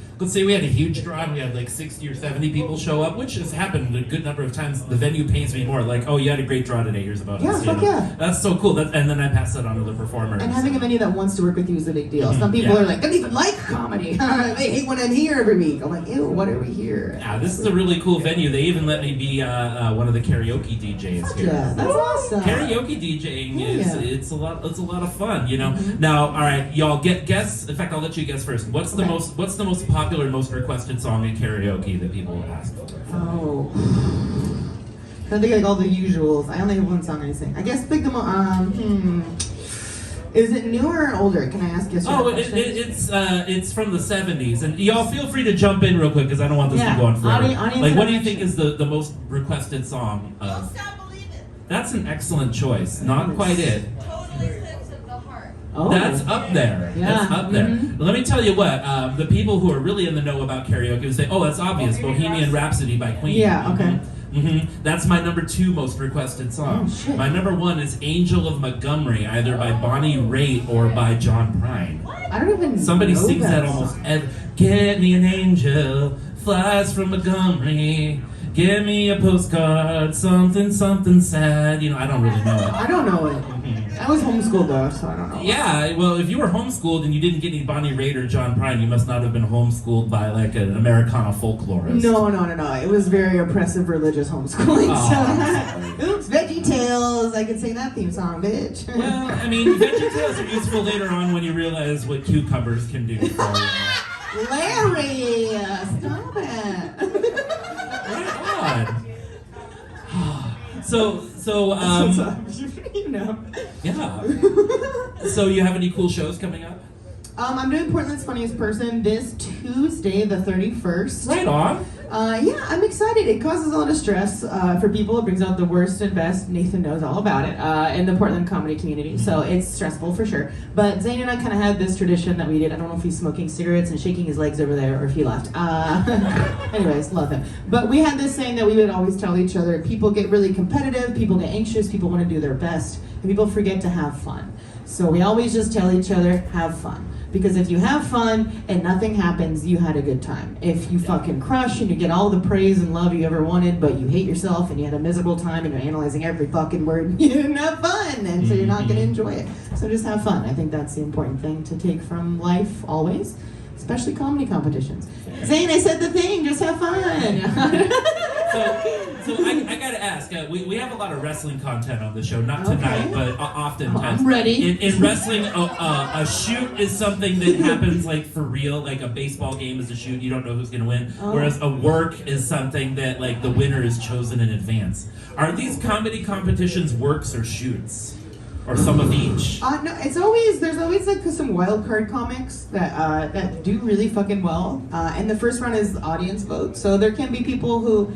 Speaker 2: we had a huge draw and we had like 60 or 70 people show up, which has happened a good number of times. The venue pays me more. Like, oh, you had a great draw today. Here's a bonus.
Speaker 14: Yeah, fuck yeah.
Speaker 2: That's so cool. And then I pass that on to the performers.
Speaker 14: And having a venue that wants to work with you is a big deal. Some people are like, I don't even like comedy. They hate when I'm here every week. I'm like, ew, what are we here?
Speaker 2: Yeah, this is a really cool venue. They even let me be one of the karaoke DJs here.
Speaker 14: Yeah, that's awesome.
Speaker 2: Karaoke DJing it's a lot of fun, you know. Now, all right, y'all guess. In fact, I'll let you guess first. What's the most popular, most requested song in karaoke that people ask for?
Speaker 14: Oh. I think like all the usuals. I only have one song I sing. I guess pick them up. Is it newer or older? Can I ask you a
Speaker 2: it's from the 70s. And y'all feel free to jump in real quick because I don't want this to go on forever. Like, what do you think is the most requested song?
Speaker 5: Don't Stop Believing.
Speaker 2: That's an excellent choice. Not quite it.
Speaker 14: Oh.
Speaker 2: That's up there. That's up there. Let me tell you what, the people who are really in the know about karaoke would say, oh, that's obvious, Bohemian Rhapsody by Queen.
Speaker 14: Yeah, okay.
Speaker 2: That's my number 2 most requested song.
Speaker 14: Oh,
Speaker 2: my number 1 is Angel of Montgomery, either by Bonnie Raitt or by John Prine.
Speaker 14: I don't even
Speaker 2: Somebody
Speaker 14: know
Speaker 2: sings that almost every... Get me an angel, flies from Montgomery, Give me a postcard, something, something sad. You know, I don't really know it.
Speaker 14: I don't know it. I was homeschooled though, so I don't know.
Speaker 2: Yeah, well, if you were homeschooled and you didn't get any Bonnie Raitt or John Prine, you must not have been homeschooled by like an Americana folklorist.
Speaker 14: No. It was very oppressive religious homeschooling.
Speaker 2: Oh,
Speaker 14: So, oops, Veggie Tales. I could sing that theme song, bitch.
Speaker 2: Well, I mean, Veggie Tales are useful later on when you realize what cucumbers can do for you.
Speaker 14: Larry, stop it.
Speaker 2: Right on. So,
Speaker 14: you know.
Speaker 2: Yeah. So you have any cool shows coming up?
Speaker 14: I'm doing Portland's Funniest Person this Tuesday, the 31st.
Speaker 2: Right on.
Speaker 14: Yeah, I'm excited. It causes a lot of stress for people. It brings out the worst and best. Nathan knows all about it in the Portland comedy community, so it's stressful for sure. But Zane and I kind of had this tradition that we did. I don't know if he's smoking cigarettes and shaking his legs over there or if he left. Anyways, love him. But we had this saying that we would always tell each other, people get really competitive, people get anxious, people want to do their best, and people forget to have fun. So we always just tell each other, have fun. Because if you have fun and nothing happens, you had a good time. If you fucking crush and you get all the praise and love you ever wanted, but you hate yourself and you had a miserable time and you're analyzing every fucking word, you didn't have fun, and so you're not going to enjoy it. So just have fun. I think that's the important thing to take from life always, especially comedy competitions. Zane, I said the thing, just have fun.
Speaker 2: So I gotta ask, we have a lot of wrestling content on the show, not tonight, but oftentimes.
Speaker 14: I'm ready.
Speaker 2: In wrestling, a shoot is something that happens like for real, like a baseball game is a shoot, you don't know who's gonna win, whereas a work is something that like the winner is chosen in advance. Are these comedy competitions works or shoots? Or some of each?
Speaker 14: No, there's always like some wild card comics that do really fucking well. And the first round is audience vote. So there can be people who,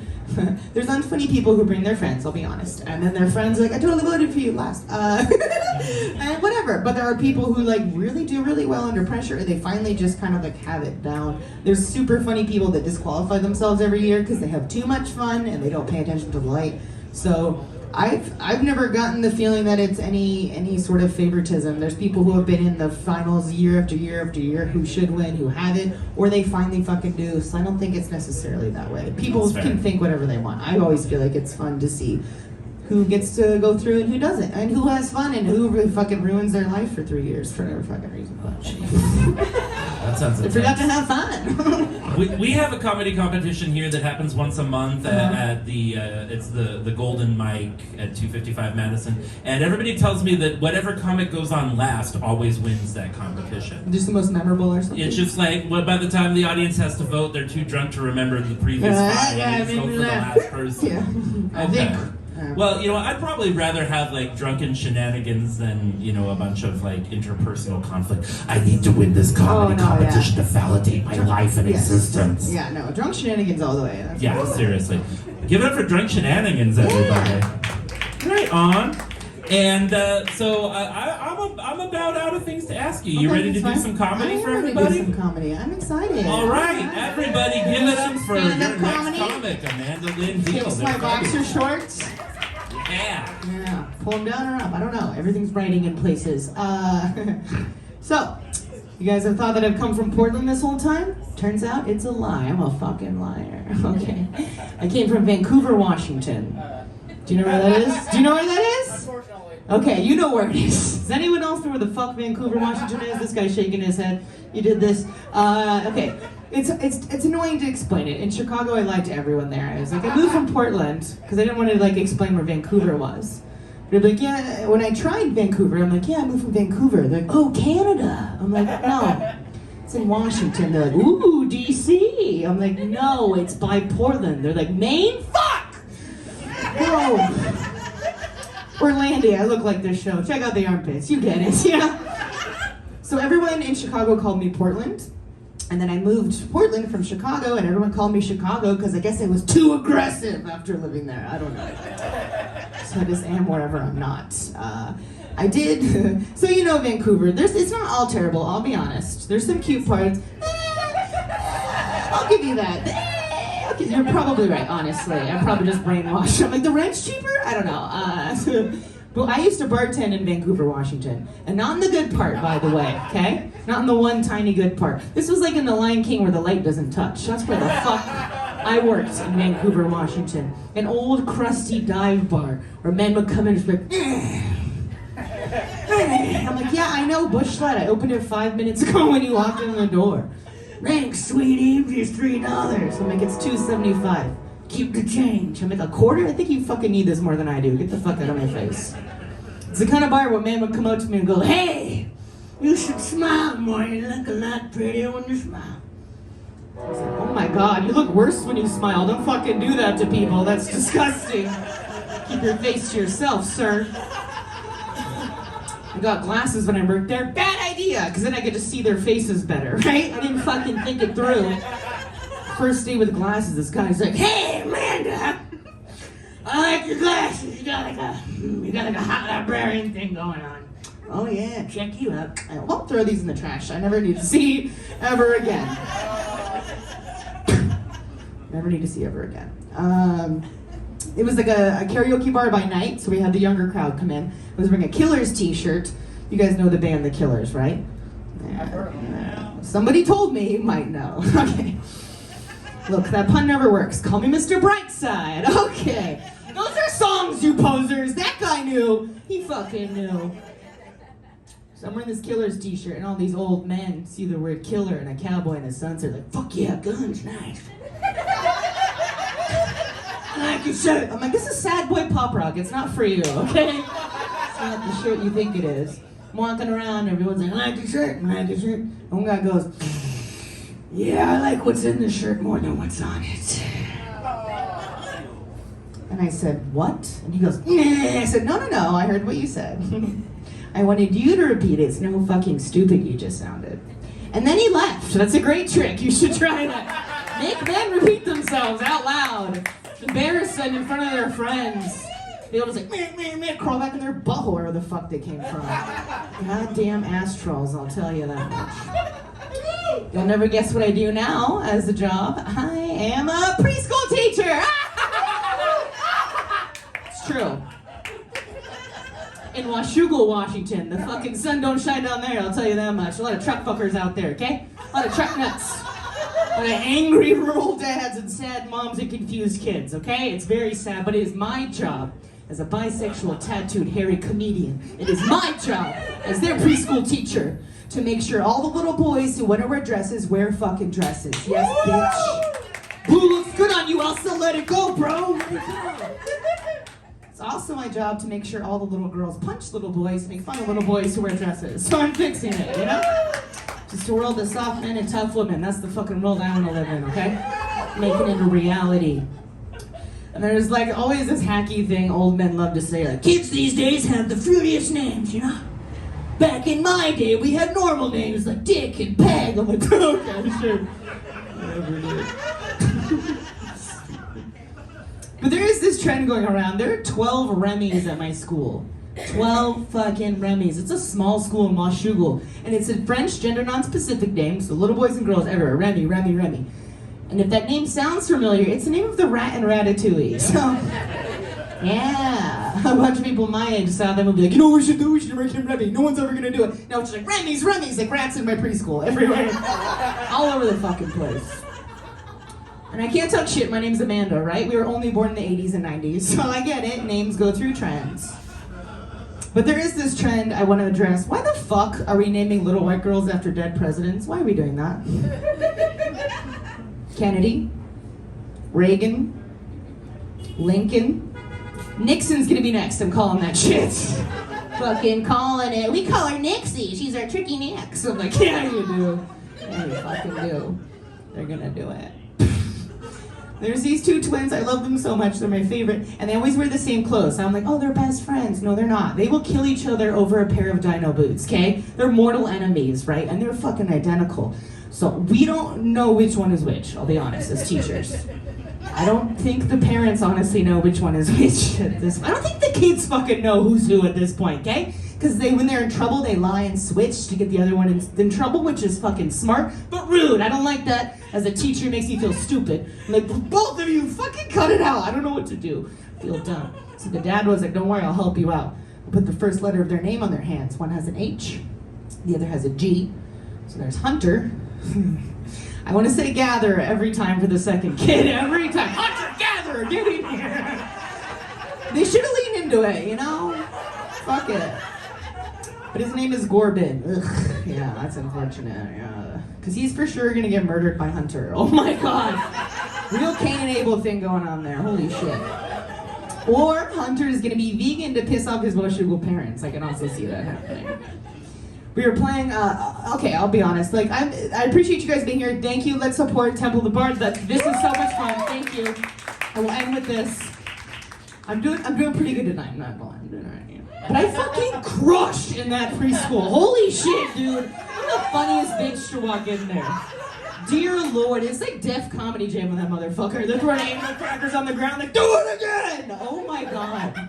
Speaker 14: there's unfunny people who bring their friends, I'll be honest. And then their friends are like, I totally voted for you last. And whatever. But there are people who like really do really well under pressure and they finally just kind of like have it down. There's super funny people that disqualify themselves every year because they have too much fun and they don't pay attention to the light. So I've never gotten the feeling that it's any sort of favoritism. There's people who have been in the finals year after year after year who should win, who haven't, or they finally fucking do. So I don't think it's necessarily that way. People can think whatever they want. I always feel like it's fun to see who gets to go through and who doesn't, and who has fun and who really fucking ruins their life for 3 years for whatever fucking reason.
Speaker 2: That sounds
Speaker 14: I forgot to have fun.
Speaker 2: we have a comedy competition here that happens once a month at the it's the Golden Mike at 255 Madison, and everybody tells me that whatever comic goes on last always wins that competition.
Speaker 14: Just the most memorable or something?
Speaker 2: It's just like by the time the audience has to vote, they're too drunk to remember the previous five.
Speaker 14: Yeah,
Speaker 2: and just go for the last person.
Speaker 14: Yeah.
Speaker 2: Okay. Well, I'd probably rather have like drunken shenanigans than, a bunch of like interpersonal conflict. I need to win this comedy competition to validate my life and existence.
Speaker 14: Yeah, no, drunk shenanigans all the way. That's
Speaker 2: yeah,
Speaker 14: cool.
Speaker 2: Seriously. Give it up for drunk shenanigans, everybody. Right on. And so I'm about out of things to ask you. You ready to do some comedy for everybody?
Speaker 14: Do some comedy. I'm excited.
Speaker 2: All right, everybody, give it up for your next
Speaker 14: comedy.
Speaker 2: comic, Amanda Lynn Deal.
Speaker 14: Fix my boxer shorts.
Speaker 2: Yeah.
Speaker 14: Pull them down or up. I don't know. Everything's writing in places. So, you guys have thought that I've come from Portland this whole time? Turns out it's a lie. I'm a fucking liar. Okay. I came from Vancouver, Washington. Do you know where that is? Do you know where that is? Unfortunately. Okay, you know where it is. Does anyone else know where the fuck Vancouver, Washington is? This guy's shaking his head. You did this. Okay. It's annoying to explain it. In Chicago, I lied to everyone there. I was like, I moved from Portland because I didn't want to like explain where Vancouver was. They're like, yeah. When I tried Vancouver, I'm like, yeah, I moved from Vancouver. They're like, oh, Canada. I'm like, no, it's in Washington. They're like, ooh, DC. I'm like, no, it's by Portland. They're like, Maine? Fuck. No. Orlando. I look like this show. Check out the armpits. You get it. Yeah. So everyone in Chicago called me Portland. And then I moved to Portland from Chicago, and everyone called me Chicago because I guess I was too aggressive after living there. I don't know. So I just am wherever I'm not. I did. So Vancouver. It's not all terrible. I'll be honest. There's some cute parts. I'll give you that. Okay, you're probably right. Honestly, I'm probably just brainwashed. I'm like, the rent's cheaper. I don't know. Well, I used to bartend in Vancouver, Washington. And not in the good part, by the way, okay? Not in the one tiny good part. This was like in The Lion King where the light doesn't touch. That's where the fuck
Speaker 15: I worked in Vancouver, Washington, an old crusty dive bar where men would come in and just be like, I'm like, yeah, I know, Bush Sled. I opened it 5 minutes ago when you walked in the door. Thanks, sweetie, just $3. I'm like, it's $2.75. Keep the change. I'm like, a quarter? I think you fucking need this more than I do. Get the fuck out of my face. It's the kind of bar where men would come out to me and go, hey, you should smile more. You look a lot prettier when you smile. I was like, oh my God, you look worse when you smile. Don't fucking do that to people. That's disgusting. Keep your face to yourself, sir. I got glasses when I worked there. Bad idea, because then I get to see their faces better, right? I didn't fucking think it through. First day with glasses, this guy's like, hey, Amanda, I like your glasses. You got like a hot librarian thing going on. Oh yeah, check you out. I won't throw these in the trash. I never need to see ever again. Never need to see ever again. It was like a karaoke bar by night, so we had the younger crowd come in. I was wearing a Killers t-shirt. You guys know the band The Killers, right? Yeah. Somebody told me, you might know. Okay. Look, that pun never works. Call me Mr. Brightside. Okay. Those are songs, you posers. That guy knew. He fucking knew. So I'm wearing this Killers t-shirt, and all these old men see the word killer and a cowboy and a sunset. Like, fuck yeah, guns, nice. I like your shirt. I'm like, this is sad boy pop rock. It's not for you, okay? It's not the shirt you think it is. I'm walking around, everyone's like, I like your shirt, I like your shirt. And one guy goes, yeah, I like what's in the shirt more than what's on it. And I said, what? And he goes, nah. I said, no, I heard what you said. I wanted you to repeat it. It's no fucking stupid you just sounded. And then he left. That's a great trick. You should try that. Make men repeat themselves out loud. Embarrass them in front of their friends. They'll just like, meh, crawl back in their butthole wherever the fuck they came from. Goddamn ass trolls, I'll tell you that much. You'll never guess what I do now as a job. I am a preschool teacher. It's true. In Washougal, Washington. The fucking sun don't shine down there, I'll tell you that much. A lot of truck fuckers out there, okay? A lot of truck nuts. A lot of angry rural dads and sad moms and confused kids, okay? It's very sad, but it is my job as a bisexual, tattooed, hairy comedian. It is my job as their preschool teacher to make sure all the little boys who want to wear dresses wear fucking dresses. Yes, bitch. Blue looks good on you, I'll still let it go, bro. Let it go. It's also my job to make sure all the little girls punch little boys and make fun of little boys who wear dresses. So I'm fixing it, you know? Just a world of soft men and tough women. That's the fucking world I want to live in, okay? Make it into reality. And there's like always this hacky thing old men love to say, like, kids these days have the fruitiest names, you know? Back in my day, we had normal names like Dick and Peg. I'm like, okay, sure. Whatever, dude. But there is this trend going around. There are 12 Remys at my school. 12 fucking Remys. It's a small school in Washougal. And it's a French gender non-specific name, so little boys and girls everywhere. Remy. And if that name sounds familiar, it's the name of the rat in Ratatouille. So, yeah. A bunch of people my age saw them and be like, you know what we should do? We should make him Remy. No one's ever gonna do it. Now it's just like, Remy's, like rats in my preschool. Everywhere. All over the fucking place. And I can't talk shit, my name's Amanda, right? We were only born in the 80s and 90s, so I get it, names go through trends. But there is this trend I want to address. Why the fuck are we naming little white girls after dead presidents? Why are we doing that? Kennedy, Reagan, Lincoln, Nixon's gonna be next, I'm calling that shit. Fucking calling it. We call her Nixie, she's our tricky Nix. I'm like, yeah, you do. Yeah, you fucking do. They're gonna do it. There's these two twins, I love them so much, they're my favorite, and they always wear the same clothes. So I'm like, oh, they're best friends. No, they're not. They will kill each other over a pair of dino boots, okay? They're mortal enemies, right? And they're fucking identical. So we don't know which one is which, I'll be honest, as teachers. I don't think the parents honestly know which one is which at this point. I don't think the kids fucking know who's who at this point, okay? Because when they're in trouble, they lie and switch to get the other one in trouble, which is fucking smart, but rude. I don't like that. As a teacher, it makes me feel stupid. I'm like, both of you, fucking cut it out. I don't know what to do. I feel dumb. So the dad was like, don't worry, I'll help you out. I put the first letter of their name on their hands. One has an H, the other has a G. So there's Hunter. I want to say gather every time for the second kid. Every time. Hunter-gatherer, get in here. They should have leaned into it, you know? Fuck it. But his name is Gorbin. Ugh, yeah, that's unfortunate. Yeah. Because he's for sure going to get murdered by Hunter. Oh my god. Real Cain and Abel thing going on there. Holy shit. Or Hunter is going to be vegan to piss off his Washougal parents. I can also see that happening. We were playing, okay, I'll be honest. Like, I appreciate you guys being here. Thank you. Let's support Temple of the Bard. This is so much fun. Thank you. I will end with this. I'm doing pretty good tonight. I'm not lying. I'm doing alright. But I fucking crushed in that preschool. Holy shit, dude. I'm the funniest bitch to walk in there. Dear Lord, it's like Def Comedy Jam with that motherfucker. They're throwing animal crackers on the ground like, do it again! Oh my god.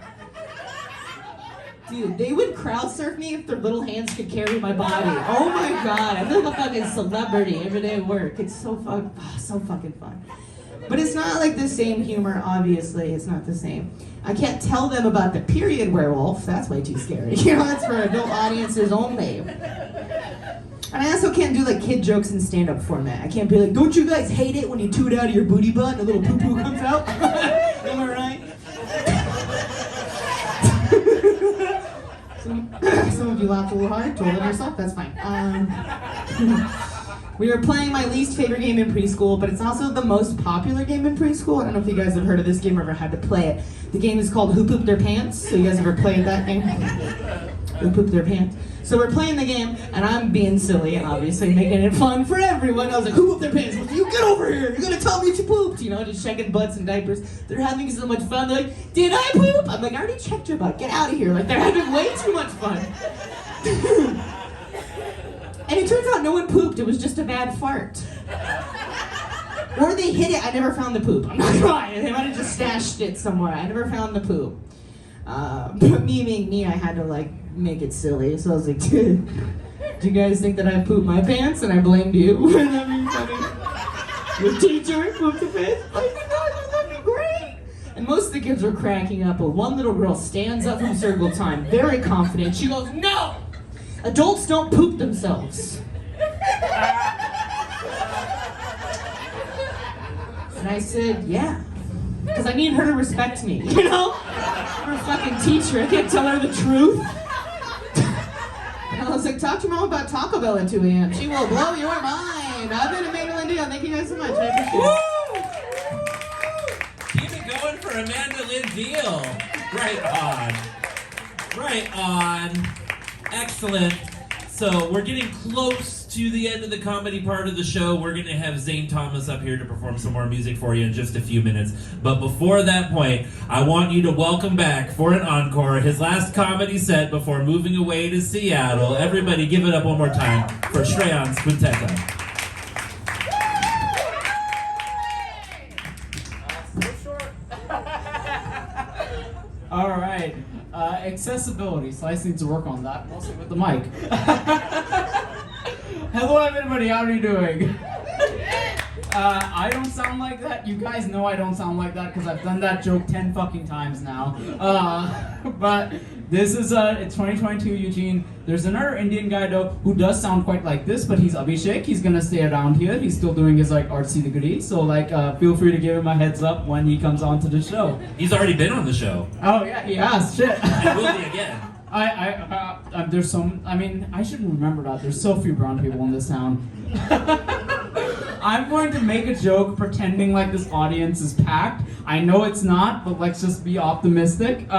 Speaker 15: Dude, they would crowd surf me if their little hands could carry my body. Oh my god, I feel like a fucking celebrity every day at work. It's so fucking fun. But it's not like the same humor, obviously. It's not the same. I can't tell them about the period werewolf. That's way too scary. You know, that's for adult audiences only. And I also can't do like kid jokes in stand-up format. I can't be like, don't you guys hate it when you toot out of your booty butt and a little poo-poo comes out? Am I right? Some of you laughed a little hard, told it yourself, that's fine. We were playing my least favorite game in preschool, but it's also the most popular game in preschool. I don't know if you guys have heard of this game or ever had to play it. The game is called Who Pooped Their Pants. So you guys ever played that game? Who Pooped Their Pants? So we're playing the game, and I'm being silly and obviously making it fun for everyone. I was like, who pooped their pants? Like, you get over here. You're gonna tell me that you pooped. You know, just checking butts and diapers. They're having so much fun. They're like, did I poop? I'm like, I already checked your butt. Get out of here. Like, they're having way too much fun. And it turns out no one pooped. It was just a bad fart. Or they hid it. I never found the poop. I'm not lying. They might have just stashed it somewhere. I never found the poop. But me being me, I had to like make it silly. So I was like, do you guys think that I pooped my pants? And I blamed you. That'd be funny. Your teacher pooped your pants? Oh my gosh, that'd be great. And most of the kids were cracking up, but one little girl stands up from circle time, very confident. She goes, no! Adults don't poop themselves. And I said, yeah. Because I need her to respect me, you know? I'm a fucking teacher, I can't tell her the truth. And I was like, talk to your mom about Taco Bell at 2 a.m. She will blow your mind. I've been Amanda Lynn Deal. Thank you guys so much. I appreciate it.
Speaker 2: Keep it going for Amanda Lynn Deal. Right on. Excellent. So we're getting close to the end of the comedy part of the show. We're going to have Zane Thomas up here to perform some more music for you in just a few minutes. But before that point, I want you to welcome back for an encore his last comedy set before moving away to Seattle. Everybody give it up one more time for Shreyans Khunteta.
Speaker 3: All right. Accessibility, so I just need to work on that, mostly with the mic. Hello everybody, how are you doing? I don't sound like that. You guys know I don't sound like that because I've done that joke 10 fucking times now. But this is, it's 2022 Eugene. There's another Indian guy though who does sound quite like this, but he's Abhishek. He's gonna stay around here. He's still doing his like artsy degree. So like, feel free to give him a heads up when he comes on to the show.
Speaker 2: He's already been on the show.
Speaker 3: Oh yeah, he has. Shit.
Speaker 2: And will be again.
Speaker 3: There's so, I mean, I shouldn't remember that. There's so few brown people in this town. I'm going to make a joke pretending like this audience is packed. I know it's not, but let's just be optimistic. It's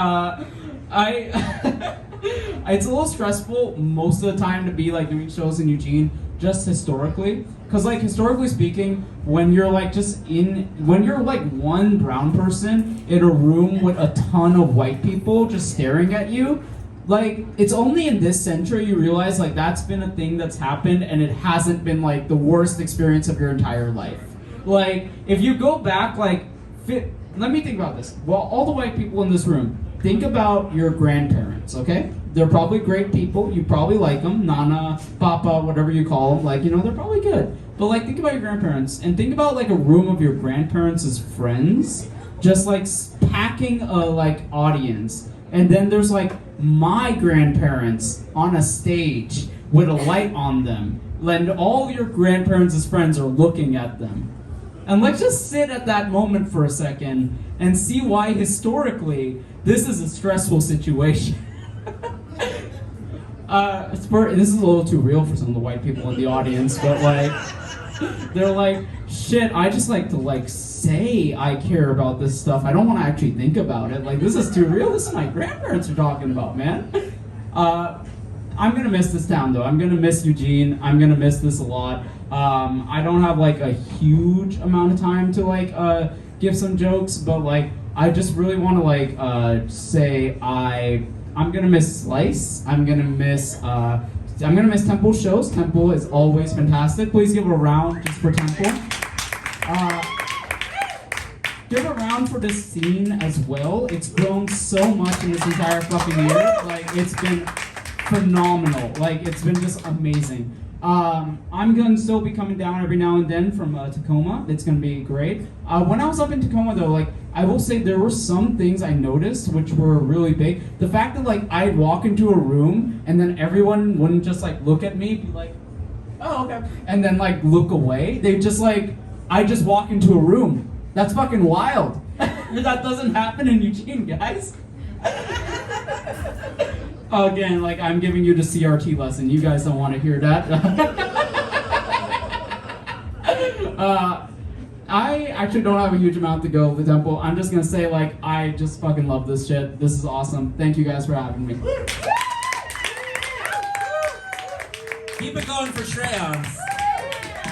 Speaker 3: a little stressful most of the time to be like doing shows in Eugene, just historically. Cause like historically speaking, when you're like when you're like one brown person in a room with a ton of white people just staring at you, like, it's only in this century you realize, like, that's been a thing that's happened and it hasn't been, like, the worst experience of your entire life. Like, if you go back, like, let me think about this. Well, all the white people in this room, think about your grandparents, okay? They're probably great people. You probably like them. Nana, Papa, whatever you call them. Like, you know, they're probably good. But, like, think about your grandparents and think about, like, a room of your grandparents' friends just, like, packing a, like, audience. And then there's like my grandparents on a stage with a light on them. and all your grandparents as friends are looking at them. And let's just sit at that moment for a second and see why historically this is a stressful situation. This is a little too real for some of the white people in the audience, but like, they're like, shit, I just like to like say I care about this stuff. I don't want to actually think about it. Like, this is too real. This is my grandparents are talking about, man. I'm gonna miss this town though. I'm gonna miss Eugene. I'm gonna miss this a lot. I don't have like a huge amount of time to like give some jokes, but like I just really want to like say I'm gonna miss Slice. I'm gonna miss Temple shows. Temple is always fantastic. Please give a round just for Temple. Give a round for this scene as well. It's grown so much in this entire fucking year. Like, it's been phenomenal. Like, it's been just amazing. I'm gonna still be coming down every now and then from Tacoma. It's gonna be great. When I was up in Tacoma though, like, I will say there were some things I noticed which were really big. The fact that like I'd walk into a room and then everyone wouldn't just like look at me, be like, oh okay, and then like look away. They just like, I just walk into a room. That's fucking wild. That doesn't happen in Eugene, guys. Again, like I'm giving you the CRT lesson. You guys don't want to hear that. I actually don't have a huge amount to go to the Temple. I'm just gonna say like I just fucking love this shit. This is awesome. Thank you guys for having me.
Speaker 2: Keep it going for Shreyans.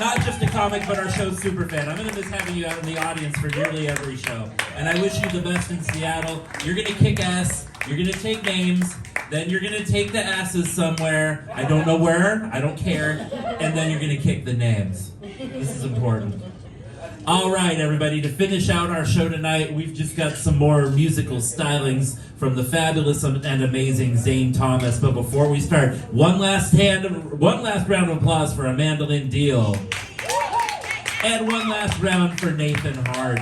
Speaker 2: Not just a comic, but our show's super fan. I'm gonna miss having you out in the audience for nearly every show. And I wish you the best in Seattle. You're gonna kick ass. You're gonna take names. Then you're gonna take the asses somewhere. I don't know where. I don't care. And then you're gonna kick the names. This is important. All right, everybody, to finish out our show tonight, we've just got some more musical stylings from the fabulous and amazing Zane Thomas. But before we start, one last round of applause for Lynn Deal. And one last round for Nathan Hart.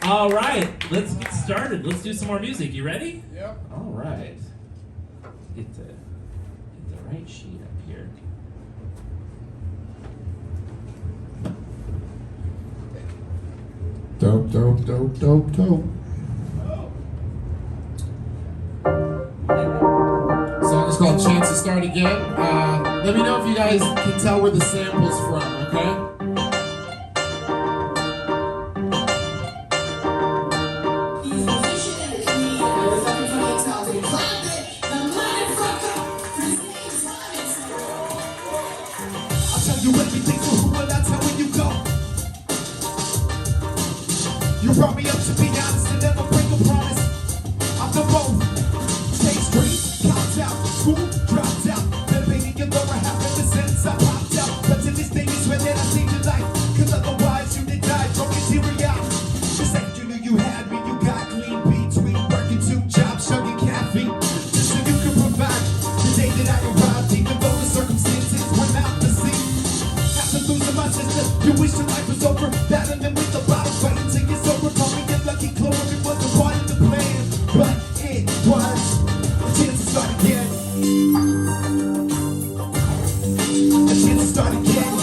Speaker 2: All right, let's get started. Let's do some more music. You ready?
Speaker 10: Yep.
Speaker 2: All right. Get the right sheet up here.
Speaker 10: Dope. Song is called Chance to Start Again. Let me know if you guys can tell where the sample's from, okay?
Speaker 11: I'll tell you everything, so who will I tell when you go? You brought me up to be honest and never break a promise. I'm the both. Stage street, copped out, school dropped out. Been painting your lower half ever since I popped out. But to this day, you swear that I saved your life. Cause otherwise you did die from material. Just like you knew you had me, you got clean between working 2 jobs, chugging caffeine. Just so you could provide the day that I arrived, even though the circumstances were not the same. After losing my sister, you wish your life was over. Battling with the bottle, fighting till you're sober. Calling it lucky clover, it wasn't part of the plan, but it was a chance to start again. A chance to start again.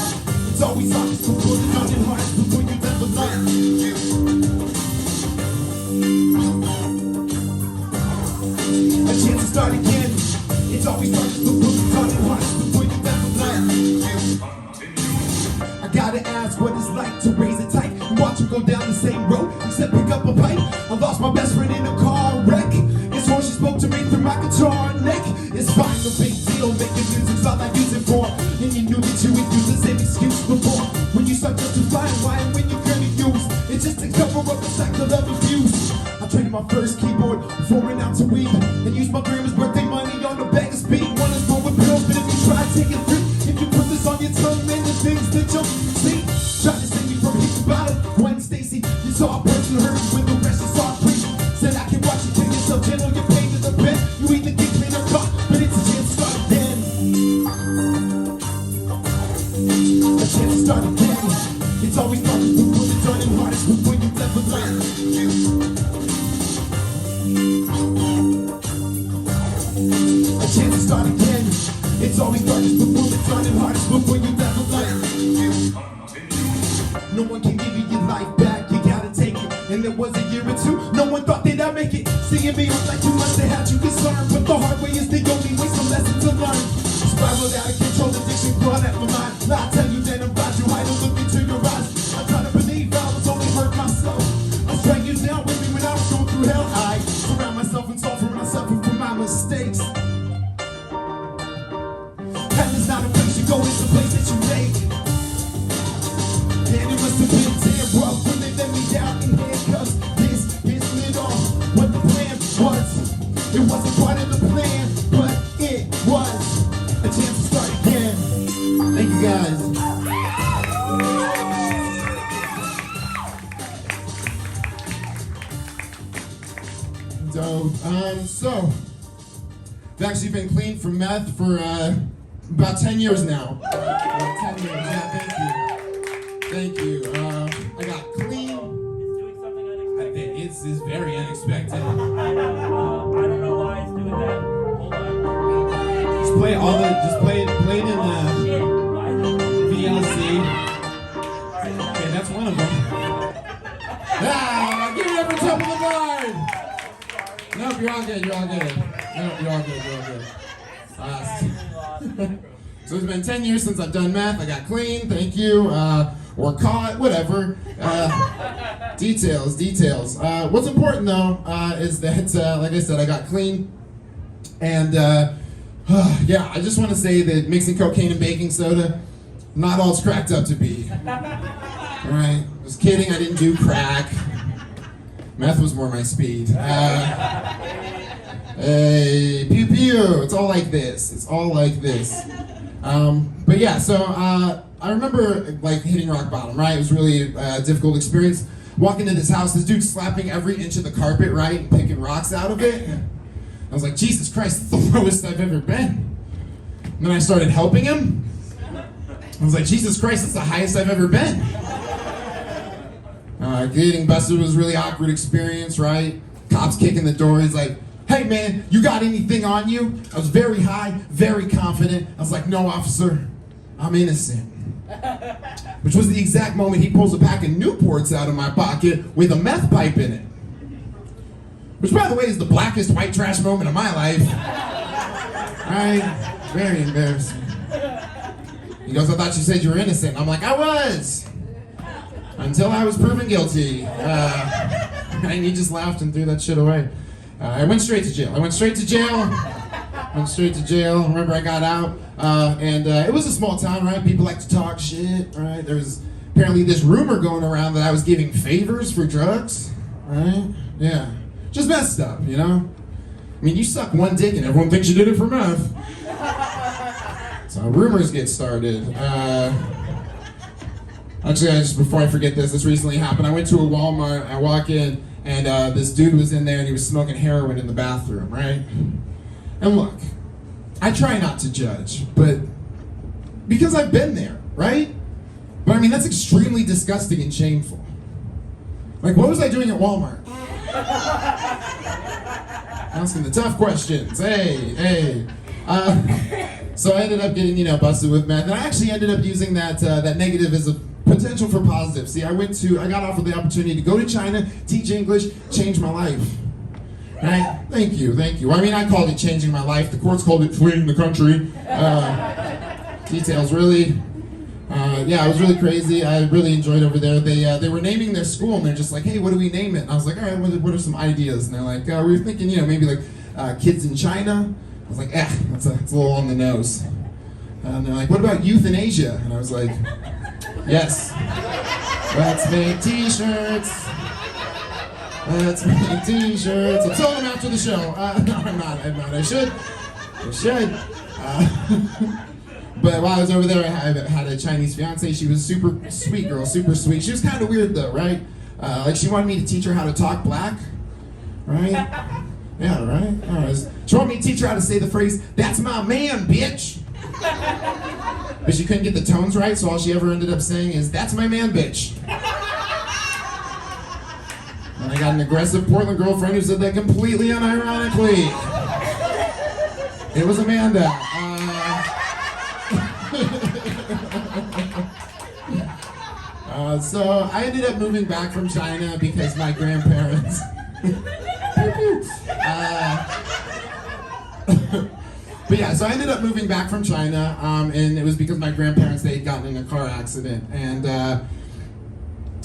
Speaker 11: It's always hard to put it on your heart before you never learn. A chance to start again. It's always hard to put it on your heart before you never learn. I gotta ask what it's like to raise it tight and watch them go down the same road, except pick up a pipe. I lost my best friend in a car wreck. It's when she spoke to me through my guitar neck. It's fine, no big deal, making music's all I use it for. And you knew that you would use the same excuse before. When you start justifying why and when you're gonna use, it's just to cover up the cycle of abuse. I traded my first keyboard for an ounce of weed and used my grandma's birthday money on a bag of speed. One is more with pills, but if you try to take it free, if you put this on your tongue, man, the things that you'll see. Try to save me from heat to bottle. Gwen Stacy, you saw a person hurt when the rest is all free. Said I can watch you kill yourself, gentle, you're paid to the bed. You either get clean or caught, but it's a chance to start again. A chance to start again. It's always starting before the turning hardest before you ever learn. A chance to start again. It's always darkest before the turning hardest. and beyond, like you must have had you concerned. But the hard way is the only way, some lessons to learn. Spiraled out of control, addiction brought at my mind. I tell you that I'm about you, I don't look into your eyes. I try to believe I was only hurt myself. I was trying you down with me when I was going through hell. I surround myself and suffer when I suffer from my mistakes. Heaven's not a place you go, it's a place that you make. And it must have been damn rough when they let me down in handcuffs. This isn't it all what the plan was. It wasn't part of the plan, but it was a chance to start again. Thank you guys.
Speaker 10: So I've actually been clean from meth for about 10 years now. 10 years, yeah, thank you. I got clean.
Speaker 11: It's very unexpected.
Speaker 2: I don't know why it's doing that. Hold on.
Speaker 11: Just play it in the VLC. Okay, that's one of them.
Speaker 10: Ah, give it up for Top of the Bard! Nope, you're all good, you're all good. Nope, you're all good, you're all good. So it's been 10 years since I've done meth. I got clean, thank you. Or caught, whatever. Details. What's important though is that, like I said, I got clean. And yeah, I just want to say that mixing cocaine and baking soda, not all it's cracked up to be. Alright, just kidding, I didn't do crack. Meth was more my speed. Hey, pew pew, it's all like this. It's all like this. But yeah, so I remember like hitting rock bottom, right? It was really a difficult experience. Walking into this house, this dude's slapping every inch of the carpet, right? And picking rocks out of it. I was like, Jesus Christ, it's the lowest I've ever been. And then I started helping him. I was like, Jesus Christ, it's the highest I've ever been. Getting busted was a really awkward experience, right? Cops kicking the door, he's like, hey man, you got anything on you? I was very high, very confident. I was like, no officer, I'm innocent. Which was the exact moment he pulls a pack of Newports out of my pocket with a meth pipe in it. Which, by the way, is the blackest white trash moment of my life. Right? Very embarrassing. He goes, I thought you said you were innocent. I'm like, I was. Until I was proven guilty. And he just laughed and threw that shit away. I went straight to jail. Remember, I got out, and it was a small town, right? People like to talk shit, right? There's apparently this rumor going around that I was giving favors for drugs, right? Yeah. Just messed up, you know? I mean, you suck one dick and everyone thinks you did it for meth. So rumors get started. Actually, before I forget this recently happened. I went to a Walmart, I walk in, and this dude was in there and he was smoking heroin in the bathroom, right? And look, I try not to judge, but because I've been there, right? But I mean, that's extremely disgusting and shameful. Like, what was I doing at Walmart? Asking the tough questions, hey. So I ended up getting, busted with meth, and I actually ended up using that negative as a potential for positive. See, I got offered the opportunity to go to China, teach English, change my life. Right? Thank you. I mean, I called it changing my life. The courts called it fleeing the country. Details, really. Yeah, it was really crazy. I really enjoyed over there. They were naming their school, and they're just like, hey, what do we name it? And I was like, all right, what are some ideas? And they're like, we were thinking, maybe like kids in China. I was like, that's a little on the nose. And they're like, what about youth in Asia? And I was like, yes. Let's make t-shirts. I told them after the show. No, I'm not. I should. But while I was over there, I had a Chinese fiance. She was super sweet girl, super sweet. She was kind of weird though, right? Like she wanted me to teach her how to talk black, right? Yeah, right? She wanted me to teach her how to say the phrase, that's my man, bitch. But she couldn't get the tones right, so all she ever ended up saying is, that's my man, bitch. And I got an aggressive Portland girlfriend who said that completely unironically. It was Amanda. So I ended up moving back from China because my grandparents But yeah, so I ended up moving back from China, and it was because my grandparents, they had gotten in a car accident, and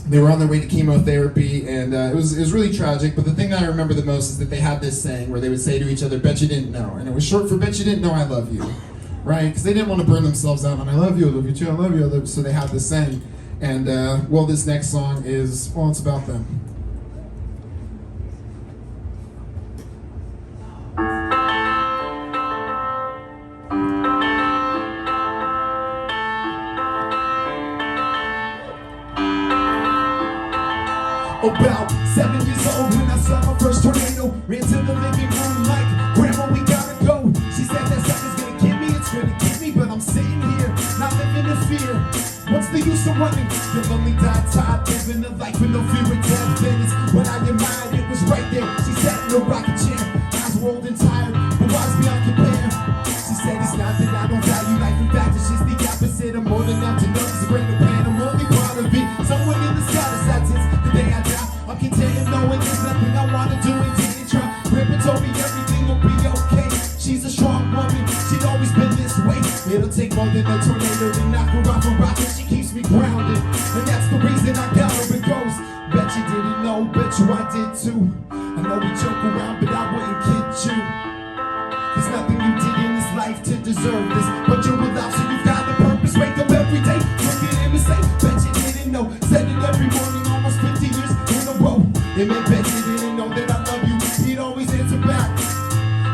Speaker 10: they were on their way to chemotherapy, and it was really tragic. But the thing that I remember the most is that they had this saying where they would say to each other, "Bet you didn't know," and it was short for "Bet you didn't know I love you," right? Because they didn't want to burn themselves out on "I love you too, I love you." So they had this saying, and well, this next song is it's about them.
Speaker 11: About 7 years old when I saw my first tornado. Ran to the living room like, Grandma, we gotta go. She said that sucker's gonna get me, it's gonna get me, but I'm sitting here, not living in fear. What's the use of running? You'll only die tired, living a life with no fear of death. Then it's when I admired, it was right there. She sat in a rocking chair, eyes were old and tired, but wise beyond compare. She said it's not that I don't value life, in fact it's just the opposite. I'm more than enough to know it's a greater plan. I'm only part of it. Someone in the sky decides it's the day I die. I'm content in knowing there's nothing I wanna do and didn't try. Grandpa told me everything will be okay. She's a strong woman, she'd always been this way. It'll take more than a tornado to knock her off a rock, and she keeps me grounded. And that's the reason I got her. It goes, bet you didn't know, bet you I did too. I know we joke around, but I wouldn't kid you. There's nothing you did in this life to deserve this, but you're alive, so you've got a purpose. Wake up every day, look at him and say, bet you didn't know. Said it every morning, almost 50 years in a row. It meant bet you didn't know that I love you. He'd always answer back,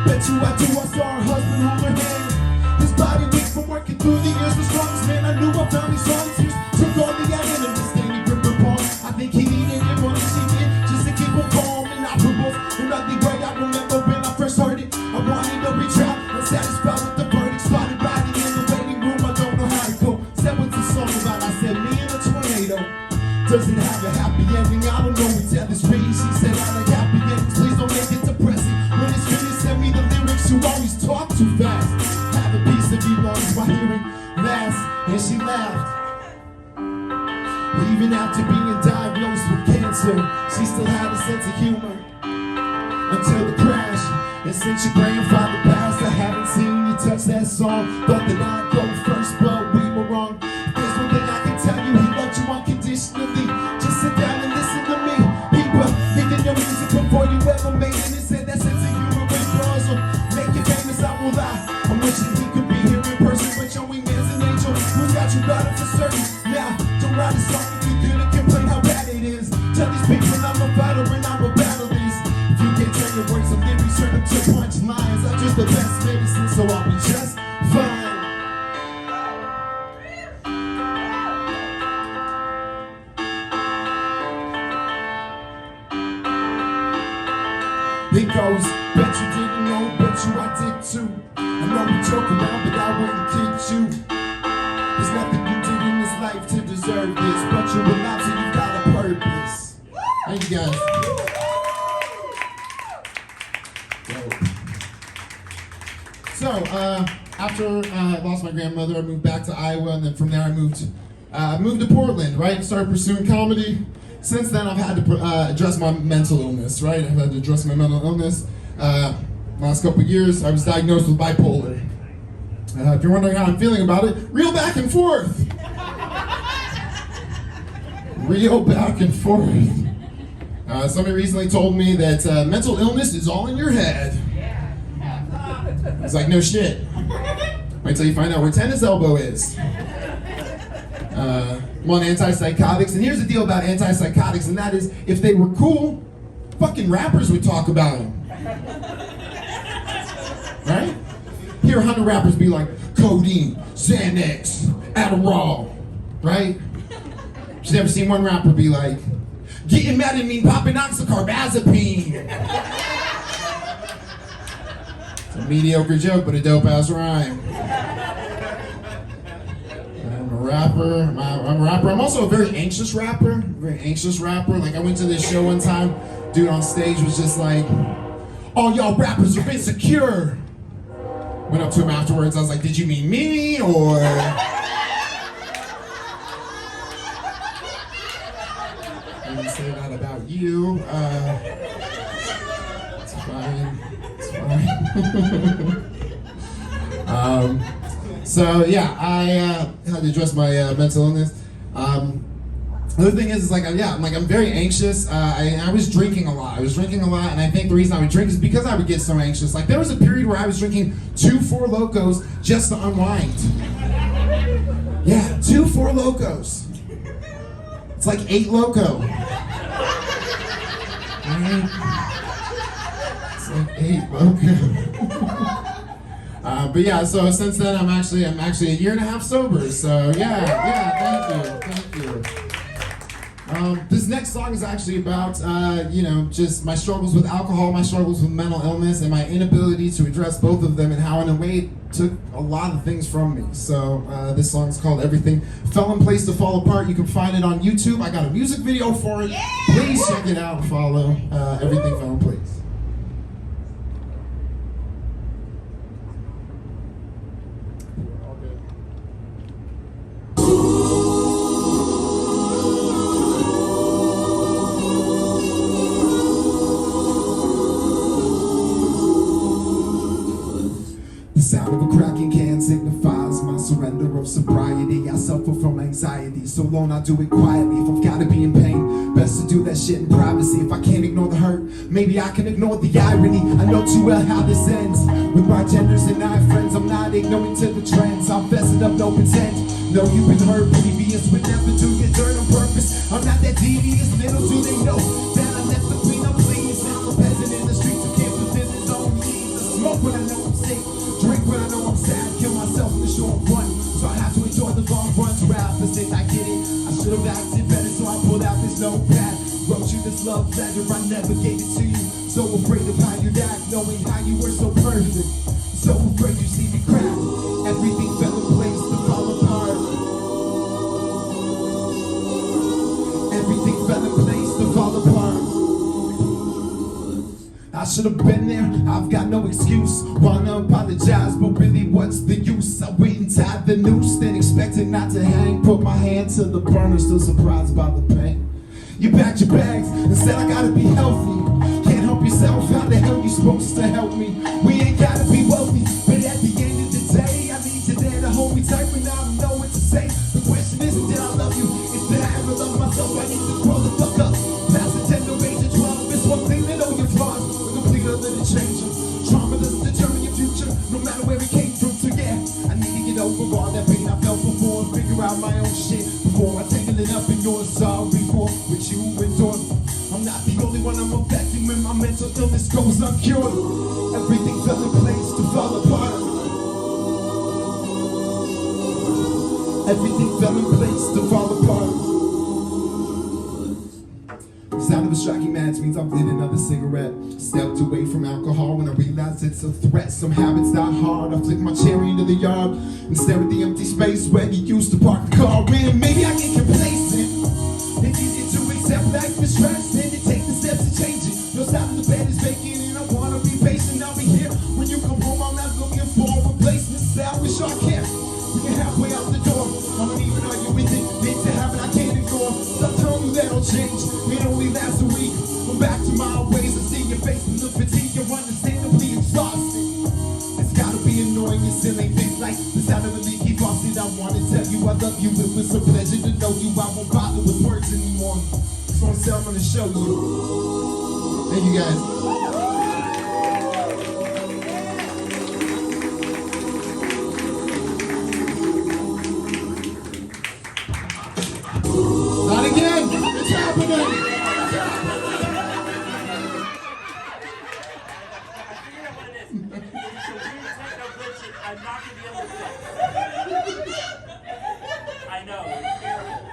Speaker 11: bet you I do. I saw her husband hold her hand. His body weak from working through the years. The strongest man I knew, I found his songs. Tears took all the air in him, and he gripped her palm. I think he needed it more than she did, just to keep him calm and not provoke. Another way I remember when I first heard it. I wanted to reach out, unsatisfied with the verdict. Started riding in the waiting room, I don't know how to go. Said what's the song about? I said me and a tornado. Doesn't have a happy ending, I don't know what tell this read. She said I like happy endings, please don't make it depressing. When it's finished, send me the lyrics, you always talk too fast. Have a piece of me lost by hearing last, and she laughed. Even after being diagnosed with cancer, she still had a sense of humor. Until the crash, and since your grandfather passed, I haven't seen you touch that song. Thought that I'd go first, but we were wrong. There's one thing I can tell you, he loved you unconditionally. Just sit down and listen to me. He was thinking your music before you ever made it, and said that sense of humor and yours will make you famous. I will lie, I'm wishing he could be here in person, but your wingman's an angel who's got you better for certain. Now, don't write a song if you couldn't complain how bad it is. Tell these people I'm a fighter and I'm a battlist. If you can't turn your words of lyrics, turn them to punchlines. I'm just the best medicine, so I'll be just fine. It goes, bet you didn't know, bet you I did too. I know we joke around, but I wouldn't kid you. There's nothing you did in this life to deserve this, but you're alive, so you've got a purpose. Thank you guys. So, after I lost my grandmother, I moved back to Iowa, and then from there I moved to Portland, right? Started pursuing comedy. Since then, I've had to address my mental illness, right? I've had to address my mental illness. Last couple of years, I was diagnosed with bipolar. If you're wondering how I'm feeling about it, real back and forth. Real back and forth. Somebody recently told me that mental illness is all in your head. It's like, no shit. Wait till you find out where tennis elbow is. I'm on antipsychotics, and here's the deal about antipsychotics, and that is, if they were cool, fucking rappers would talk about them. Right? Hear 100 rappers be like, codeine, Xanax, Adderall, right? You've never seen one rapper be like, getting mad at me, popping oxycarbazepine. It's a mediocre joke, but a dope-ass rhyme. I'm a rapper. I'm a rapper. I'm also a very anxious rapper. Like, I went to this show one time. Dude on stage was just like, all y'all rappers are insecure. Went up to him afterwards. I was like, did you mean me, or? I didn't say that about you. It's
Speaker 10: fine. It's fine. So yeah, I had to address my mental illness. The other thing is like, I'm very anxious. I was drinking a lot. And I think the reason I would drink is because I would get so anxious. Like there was a period where I was drinking 2 4 Locos just to unwind. Yeah, 2 4 Locos. It's like 8 Loco. Right? It's like 8 Loco. But yeah, so since then I'm actually a year and a half sober. So yeah, thank you. This next song is actually about, just my struggles with alcohol, my struggles with mental illness, and my inability to address both of them, and how in a way it took a lot of things from me. So this song is called Everything Fell in Place to Fall Apart. You can find it on YouTube. I got a music video for it. Please check it out and follow Everything Fell in Place. The sound of a cracking can signifies my surrender of sobriety. I suffer from anxiety, so long I do it quietly. If I've gotta be in pain, best to do that shit in privacy. If I can't ignore the hurt, maybe I can ignore the irony. I know too well how this ends. With bartenders and I friends, I'm not ignorant to the trends. I'll fess it up, no pretend. No, you've been hurt previous, would never do your dirt on purpose. I'm not that devious, little do they know that I left the queen of please. I'm a peasant in the streets who can't fulfill his own needs. I smoke when I know I'm sick, drink when I know I'm sad, kill myself in the short run. So I have to enjoy the long runs. Rap, since I get it, I should have acted better, so I pulled out this notepad. Wrote you this love letter, I never gave it to you. So afraid of how you'd act, knowing how you were so perfect. So afraid you see me crack. Everything fell in place to fall apart. Everything fell in place to fall apart. I should have been there, I've got no excuse. Wanna apologize, but really what's the use? I went and tied the noose, then expected not to hang. Put my hand to the burner, still surprised by the pain. You packed your bags and said I gotta be healthy. Can't help yourself, how the hell you supposed to help me? We ain't gotta be wealthy, but at the end of the day, I need you there to hold me tight when I don't know what to say. The question isn't did I love you, it's did I ever love myself? I need to grow the fuck up. Past the tender age of 12, it's one thing to know your flaws, a complete other to change them. Trauma doesn't determine your future, no matter where it came from. So yeah, I need to get over all that pain I felt before and figure out my own shit before I tangle it up in yours. Sorry for what you endured. I'm not the only one I'm affected when my mental illness goes uncured. Everything fell in place to fall apart. Everything fell in place to fall apart. The sound of a striking match means I've lit another cigarette. Stepped away from alcohol when I realized it's a threat. Some habits die hard. I flick my cherry into the yard and stare at the empty space where you used to park the car in. Maybe I get complacent. It's easy to accept life is stress and to take the steps to change it. Your side of the bed is vacant and I wanna be patient. I'll be here when you come home. I'm not looking for a replacement. Say I wish I can. We can halfway out the door. I don't even argue with it. It's a habit I can't ignore. Stop telling you that'll change. It only lasts a week. I'm back to my ways. I see your face and the fatigue. You're understandably exhausted. It's gotta be annoying. Your silly things like the sound of a leaky faucet. I wanna tell you I love you. It was a pleasure to know you. I won't bother with words anymore. Just wanna say I'm gonna show you. Thank you guys. Not again! It's happening!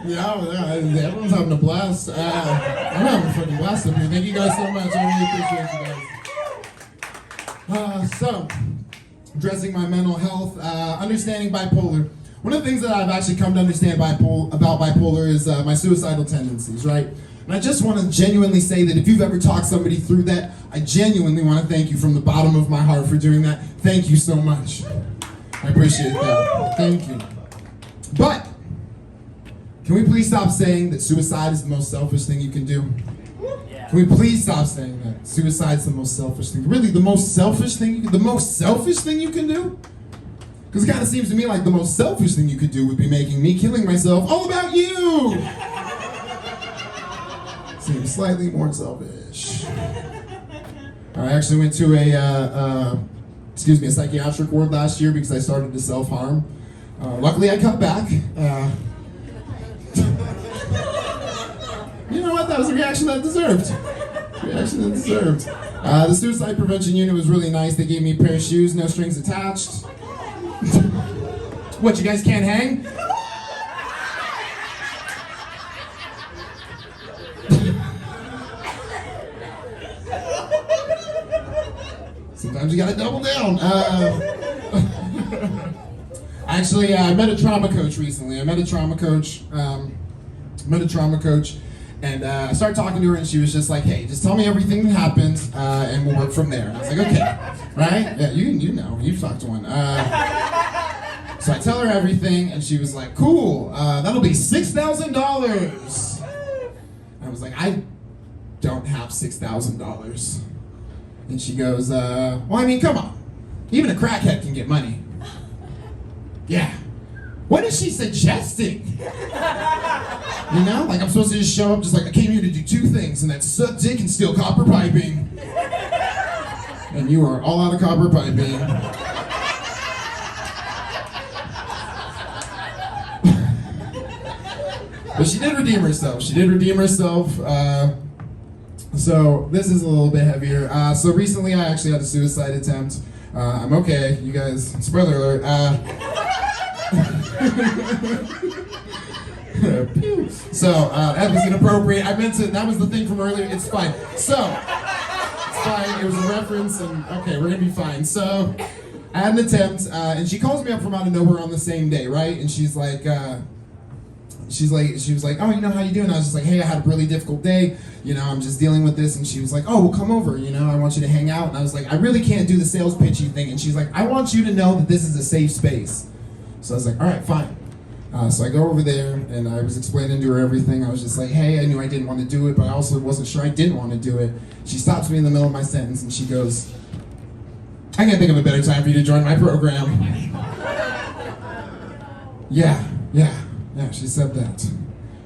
Speaker 10: Yeah, everyone's having a blast. I'm having a fucking blast up here. Thank you guys so much. I really appreciate you guys. So, addressing my mental health, understanding bipolar. One of the things that I've actually come to understand about bipolar is my suicidal tendencies, right? And I just want to genuinely say that if you've ever talked somebody through that, I genuinely want to thank you from the bottom of my heart for doing that. Thank you so much. I appreciate that. Thank you. But, can we please stop saying that suicide is the most selfish thing you can do?
Speaker 9: Yeah.
Speaker 10: Can we please stop saying that? Suicide's the most selfish thing. Really, the most selfish thing you can do? Because it kind of seems to me like the most selfish thing you could do would be making me killing myself all about you! Seems slightly more selfish. I actually went to a psychiatric ward last year because I started to self-harm. Luckily, I cut back. You know what? That was a reaction that deserved. The suicide prevention unit was really nice. They gave me a pair of shoes, no strings attached. What, you guys can't hang? Sometimes you gotta double down. Actually, I met a trauma coach recently. And I started talking to her, and she was just like, "Hey, just tell me everything that happened, and we'll work from there." And I was like, "Okay, right? Yeah, you know, you've talked to one." So I tell her everything, and she was like, "Cool, that'll be $6,000." I was like, "I don't have $6,000." And she goes, "Well, I mean, come on, even a crackhead can get money." Yeah. What is she suggesting? You know, like I'm supposed to just show up just like, I came here to do two things, and that's suck dick and steal copper piping. And you are all out of copper piping. But she did redeem herself. So this is a little bit heavier. So recently I actually had a suicide attempt. I'm okay, you guys, spoiler alert. So that was inappropriate. I meant to, that was the thing from earlier. It's fine. So it's fine. It was a reference, and okay, we're gonna be fine. So I had an attempt, and she calls me up from out of nowhere on the same day, right? And she was like, "Oh, you know, how you doing?" I was just like, "Hey, I had a really difficult day. You know, I'm just dealing with this." And she was like, "Oh, well, come over. You know, I want you to hang out." And I was like, "I really can't do the sales pitchy thing." And she's like, "I want you to know that this is a safe space." So I was like, "All right, fine." So I go over there, and I was explaining to her everything. I was just like, "Hey, I knew I didn't want to do it, but I also wasn't sure I didn't want to do it." She stops me in the middle of my sentence, and she goes, "I can't think of a better time for you to join my program." Yeah, she said that.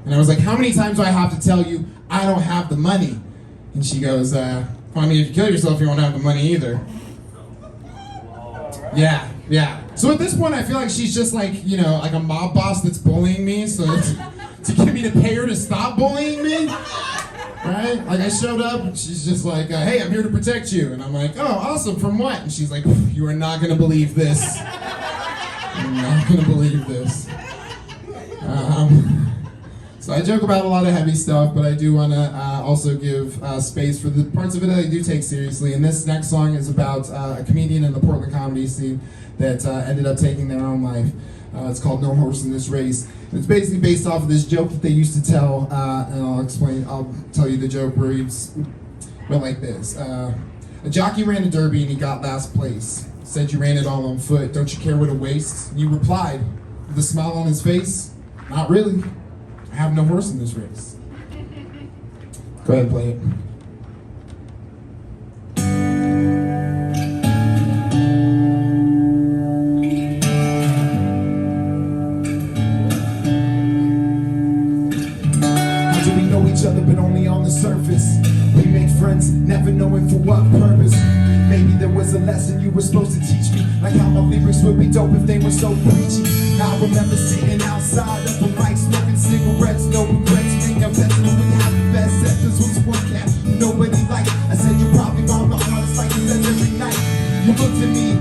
Speaker 10: And I was like, "How many times do I have to tell you I don't have the money?" And she goes, "Well, I mean, if you kill yourself, you won't have the money either." Yeah. So at this point, I feel like she's just like, you know, like a mob boss that's bullying me, so to get me to pay her to stop bullying me, right? Like I showed up, and she's just like, "Hey, I'm here to protect you." And I'm like, "Oh, awesome, from what?" And she's like, "You are not gonna believe this. You're not gonna believe this." So I joke about a lot of heavy stuff, but I do want to also give space for the parts of it that I do take seriously. And this next song is about a comedian in the Portland comedy scene that ended up taking their own life. It's called "No Horse in This Race." And it's basically based off of this joke that they used to tell, and I'll tell you the joke where he went like this. A jockey ran a derby and he got last place. Said, "You ran it all on foot. Don't you care what a waste?" And he replied, with a smile on his face, "Not really. I have no horse in this race." Go ahead and play it.
Speaker 11: How do we know each other but only on the surface? We make friends, never knowing for what purpose. Maybe there was a lesson you were supposed to teach me, like how my lyrics would be dope if they were so preachy. I remember sitting outside of a mic, smoking cigarettes, no regrets. Think I'm better when we have the best set. This was one cat nobody liked. I said, "You're probably wrong, the hardest like you said every night." You looked at me,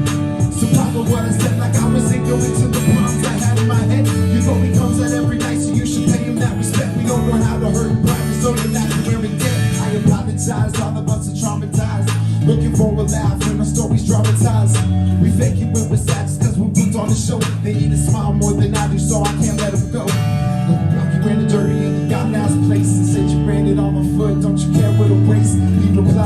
Speaker 11: surprised by what I said, like I was ignorant to the problems I had in my head. You know he comes out every night, so you should pay him that respect. We don't know how to hurt private, so you're not wearing dead. I apologize, all of us are traumatized. Looking for a laugh when our stories dramatized. We fake it when we're sad just cause we're booked on the show. They need a smile more than I do, so I can't let them go. You ran the dirty and you got last place, and said you ran it on my foot. Don't you care what a race? He replied,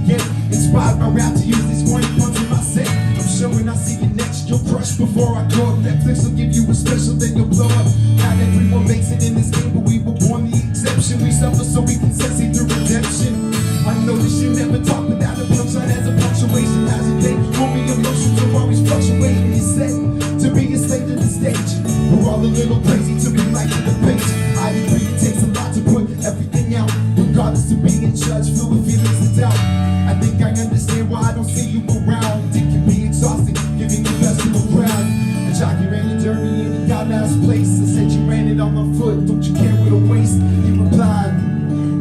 Speaker 11: again. Inspired by rap to use these corny puns in my set. I'm sure when I see you next, you'll crush before I go up. Netflix will give you a special, then you'll blow up. Not everyone makes it in this game, but we were born the exception. We suffer so we can succeed through redemption. I know this shit never talk without a punchline as a punctuation. How's your day? Homie, emotions are always fluctuating. You said to be a slave to the stage. We're all a little crazy to be like the page. I agree it takes a lot to put everything out. Regardless of being judged, filled with feelings of doubt. I think I understand why I don't see you around. It can be exhausting, giving the best to a crowd. A jockey ran a derby and he got last place. I said you ran it on my foot, don't you care what a waste? He replied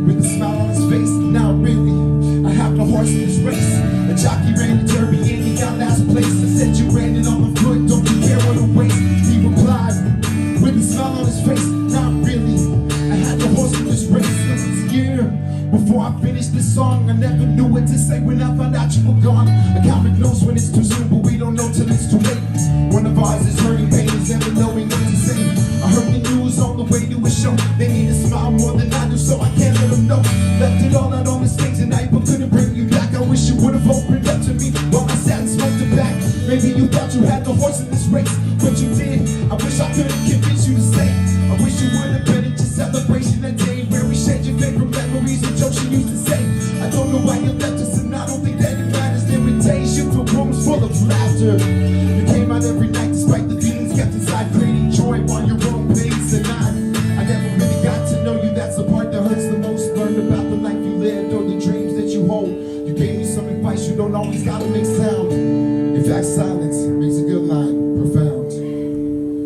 Speaker 11: with a smile on his face. Not really, I have no horse in this race. A jockey ran a derby and he got last place. I said you ran it on my foot, don't you care what a waste? He replied with a smile on his face. Not really, I had no horse in this race. It was a year before I finished this song. I never knew what to say when I found out you were gone. A comic knows when it's too soon, but we don't know till it's too late. One of ours is hurting pain, is never knowing what to say. I heard the news on the way to a show. They need to smile more than I do, so I can't let them know. Left it all out on the stage tonight, but couldn't bring you back. I wish you would have opened up to me while I sat and smoked it back. Maybe you thought you had the horse in this race, but you did. I wish I could have convinced you to stay. I wish you would have been at your celebration that day where we shared your favorite memories and jokes you used to say. I don't know why you left us, and I don't think that it matters. There were days you filled rooms full of laughter. You came out every night despite the feelings kept inside, creating joy on your own pace. And I never really got to know you. That's the part that hurts the most. Learned about the life you lived or the dreams that you hold. You gave me some advice, you don't always gotta make sound. In fact, silence makes a good line profound.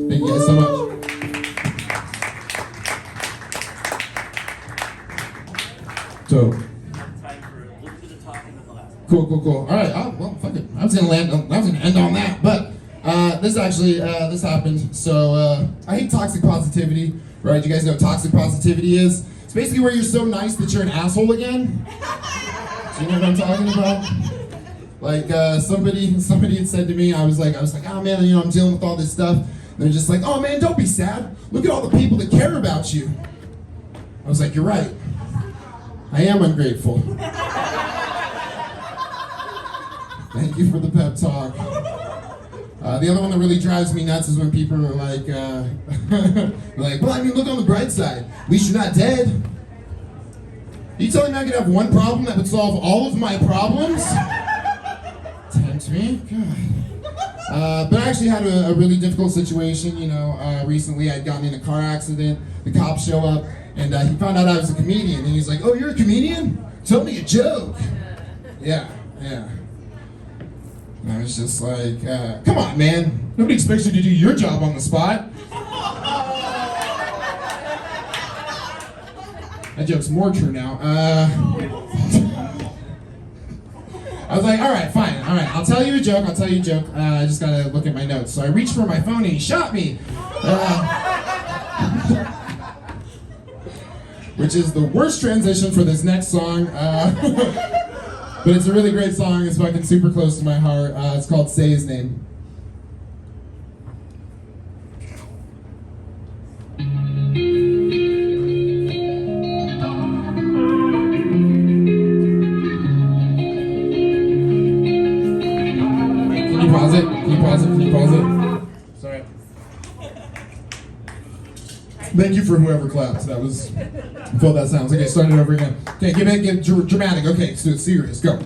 Speaker 11: Thank you guys so much. So, cool. All right, well, fuck it. I was gonna end on that, but this happened. So I hate toxic positivity, right? You guys know what toxic positivity is? It's basically where you're so nice that you're an asshole again. Do you know what I'm talking about? Like somebody had said to me, I was like, oh man, you know, I'm dealing with all this stuff. And they're just like, oh man, don't be sad. Look at all the people that care about you. I was like, you're right. I am ungrateful. Thank you for the pep talk. The other one that really drives me nuts is when people are like, well, I mean, look on the bright side. At least you're not dead. Are you telling me I could have one problem that would solve all of my problems? Tempt me? God. But I actually had a really difficult situation, you know, recently. I'd gotten in a car accident. The cops show up, and he found out I was a comedian. And he's like, oh, you're a comedian? Tell me a joke. Yeah. And I was just like, come on, man. Nobody expects you to do your job on the spot. That joke's more true now. I was like, all right, fine. All right, I'll tell you a joke. I just gotta look at my notes. So I reached for my phone and he shot me. Which is the worst transition for this next song. But it's a really great song. It's fucking super close to my heart. It's called Say His Name. Can you pause it? Sorry. Thank you for whoever clapped. That was... I felt that sounds. Okay, start it over again. Okay, get dramatic. Okay, so it's serious. Go.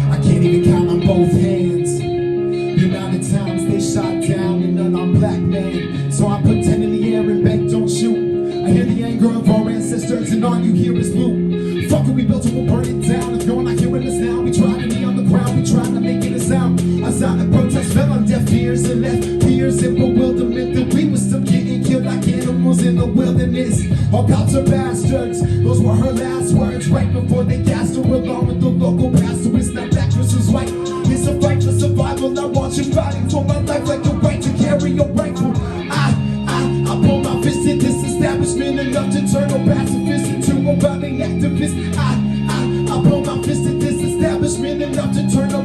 Speaker 11: I can't even count on both hands the amount of times they shot down an unarmed black man. So I put 10 in the air and beg, don't shoot. I hear the anger of our ancestors and all you hear is loot. Fuck it, we built it, we'll burn it down. If you're not hearing us now, we try to be on the ground, we try to make it a sound. A sound of protest fell on deaf ears and left peers in bewilderment that we were still getting killed like animals in the wilderness. All cops are bastards, those were her last words right before they gassed her along with the local pastor. It's not black versus white, it's a fight for survival. I want you fighting for my life like the right to carry a rifle. I pull my fist at this establishment enough to turn a pacifist into a rebelling activist. I pull my fist at this establishment enough to turn a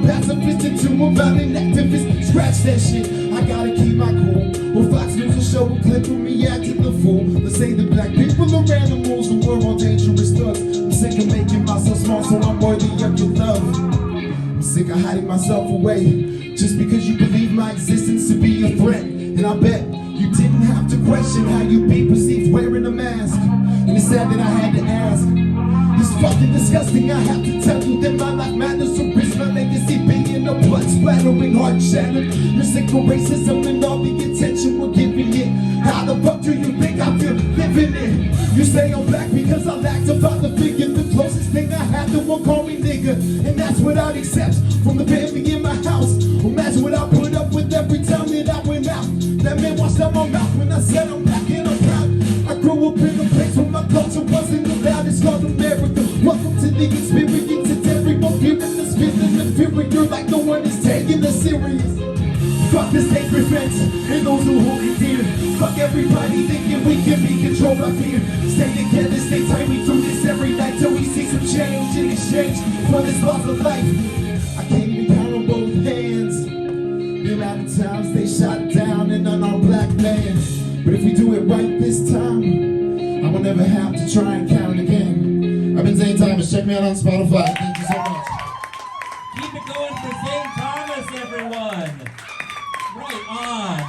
Speaker 11: to about an activist. Scratch that shit, I gotta keep my cool. Well, Fox News will show a clip of me acting the fool. Let's say the black people are animals, the world all dangerous thugs. I'm sick of making myself small so I'm worthy of your love. I'm sick of hiding myself away just because you believe my existence to be a threat. And I bet you didn't have to question how you be perceived wearing a mask. And it's sad that I had to ask. It's fucking disgusting, I have to tell you that my life matters. So risk my legacy being a blood splattering, heart shattered. You're sick of racism and all the attention we're giving it. How the fuck do you think I feel living it? You say I'm black because I lacked a father figure. The closest thing I had to one call me nigga. And that's without accepts from the family in my house. Imagine what I put up with every time that I went out. That man washed out my mouth when I said I'm black and I'm proud. I grew up in a place where my culture wasn't allowed. It's called America. Welcome to the experience. It's everyone feeling the feeling inferior like no one is taking us serious. Fuck the state defense and those who hold it dear. Fuck everybody thinking we can be controlled by fear. Stay together, stay tight, we do this every night till we see some change in exchange for this loss of life. I can't even count on both hands the amount of times they shot down an unarmed black man. But if we do it right this time, I will never have to try and count again. I've been Zane Thomas. Check me out on Spotify. Thank you so much.
Speaker 2: Keep it going for Zane Thomas, everyone. Right on.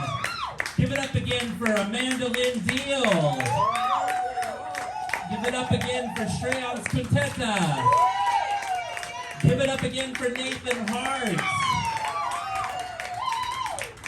Speaker 2: Give it up again for Amanda Lynn Deal. Give it up again for Shreyans Khunteta. Give it up again for Nathan Hart.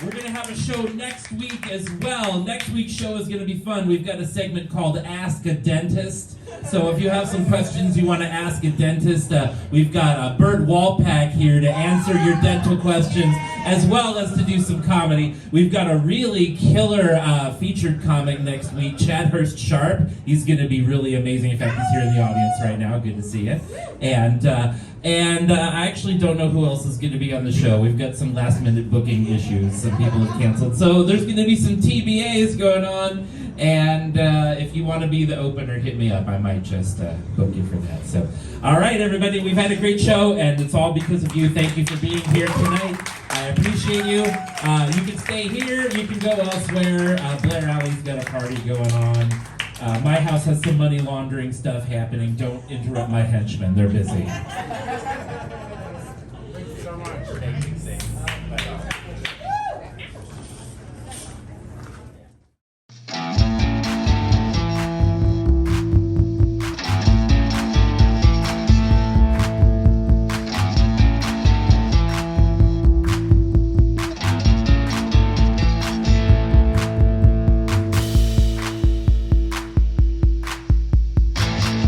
Speaker 2: We're going to have a show next week as well. Next week's show is going to be fun. We've got a segment called Ask a Dentist. So if you have some questions you want to ask a dentist, we've got Bert Walpack here to answer your dental questions, as well as to do some comedy. We've got a really killer featured comic next week, Chad Hurst Sharp. He's going to be really amazing. In fact, he's here in the audience right now. Good to see you. And I actually don't know who else is going to be on the show. We've got some last-minute booking issues. Some people have canceled. So there's going to be some TBAs going on. And if you want to be the opener, hit me up. I might just book you for that. So, all right, everybody, we've had a great show, and it's all because of you. Thank you for being here tonight. I appreciate you. You can stay here. You can go elsewhere. Blair Alley's got a party going on. My house has some money laundering stuff happening. Don't interrupt my henchmen. They're busy.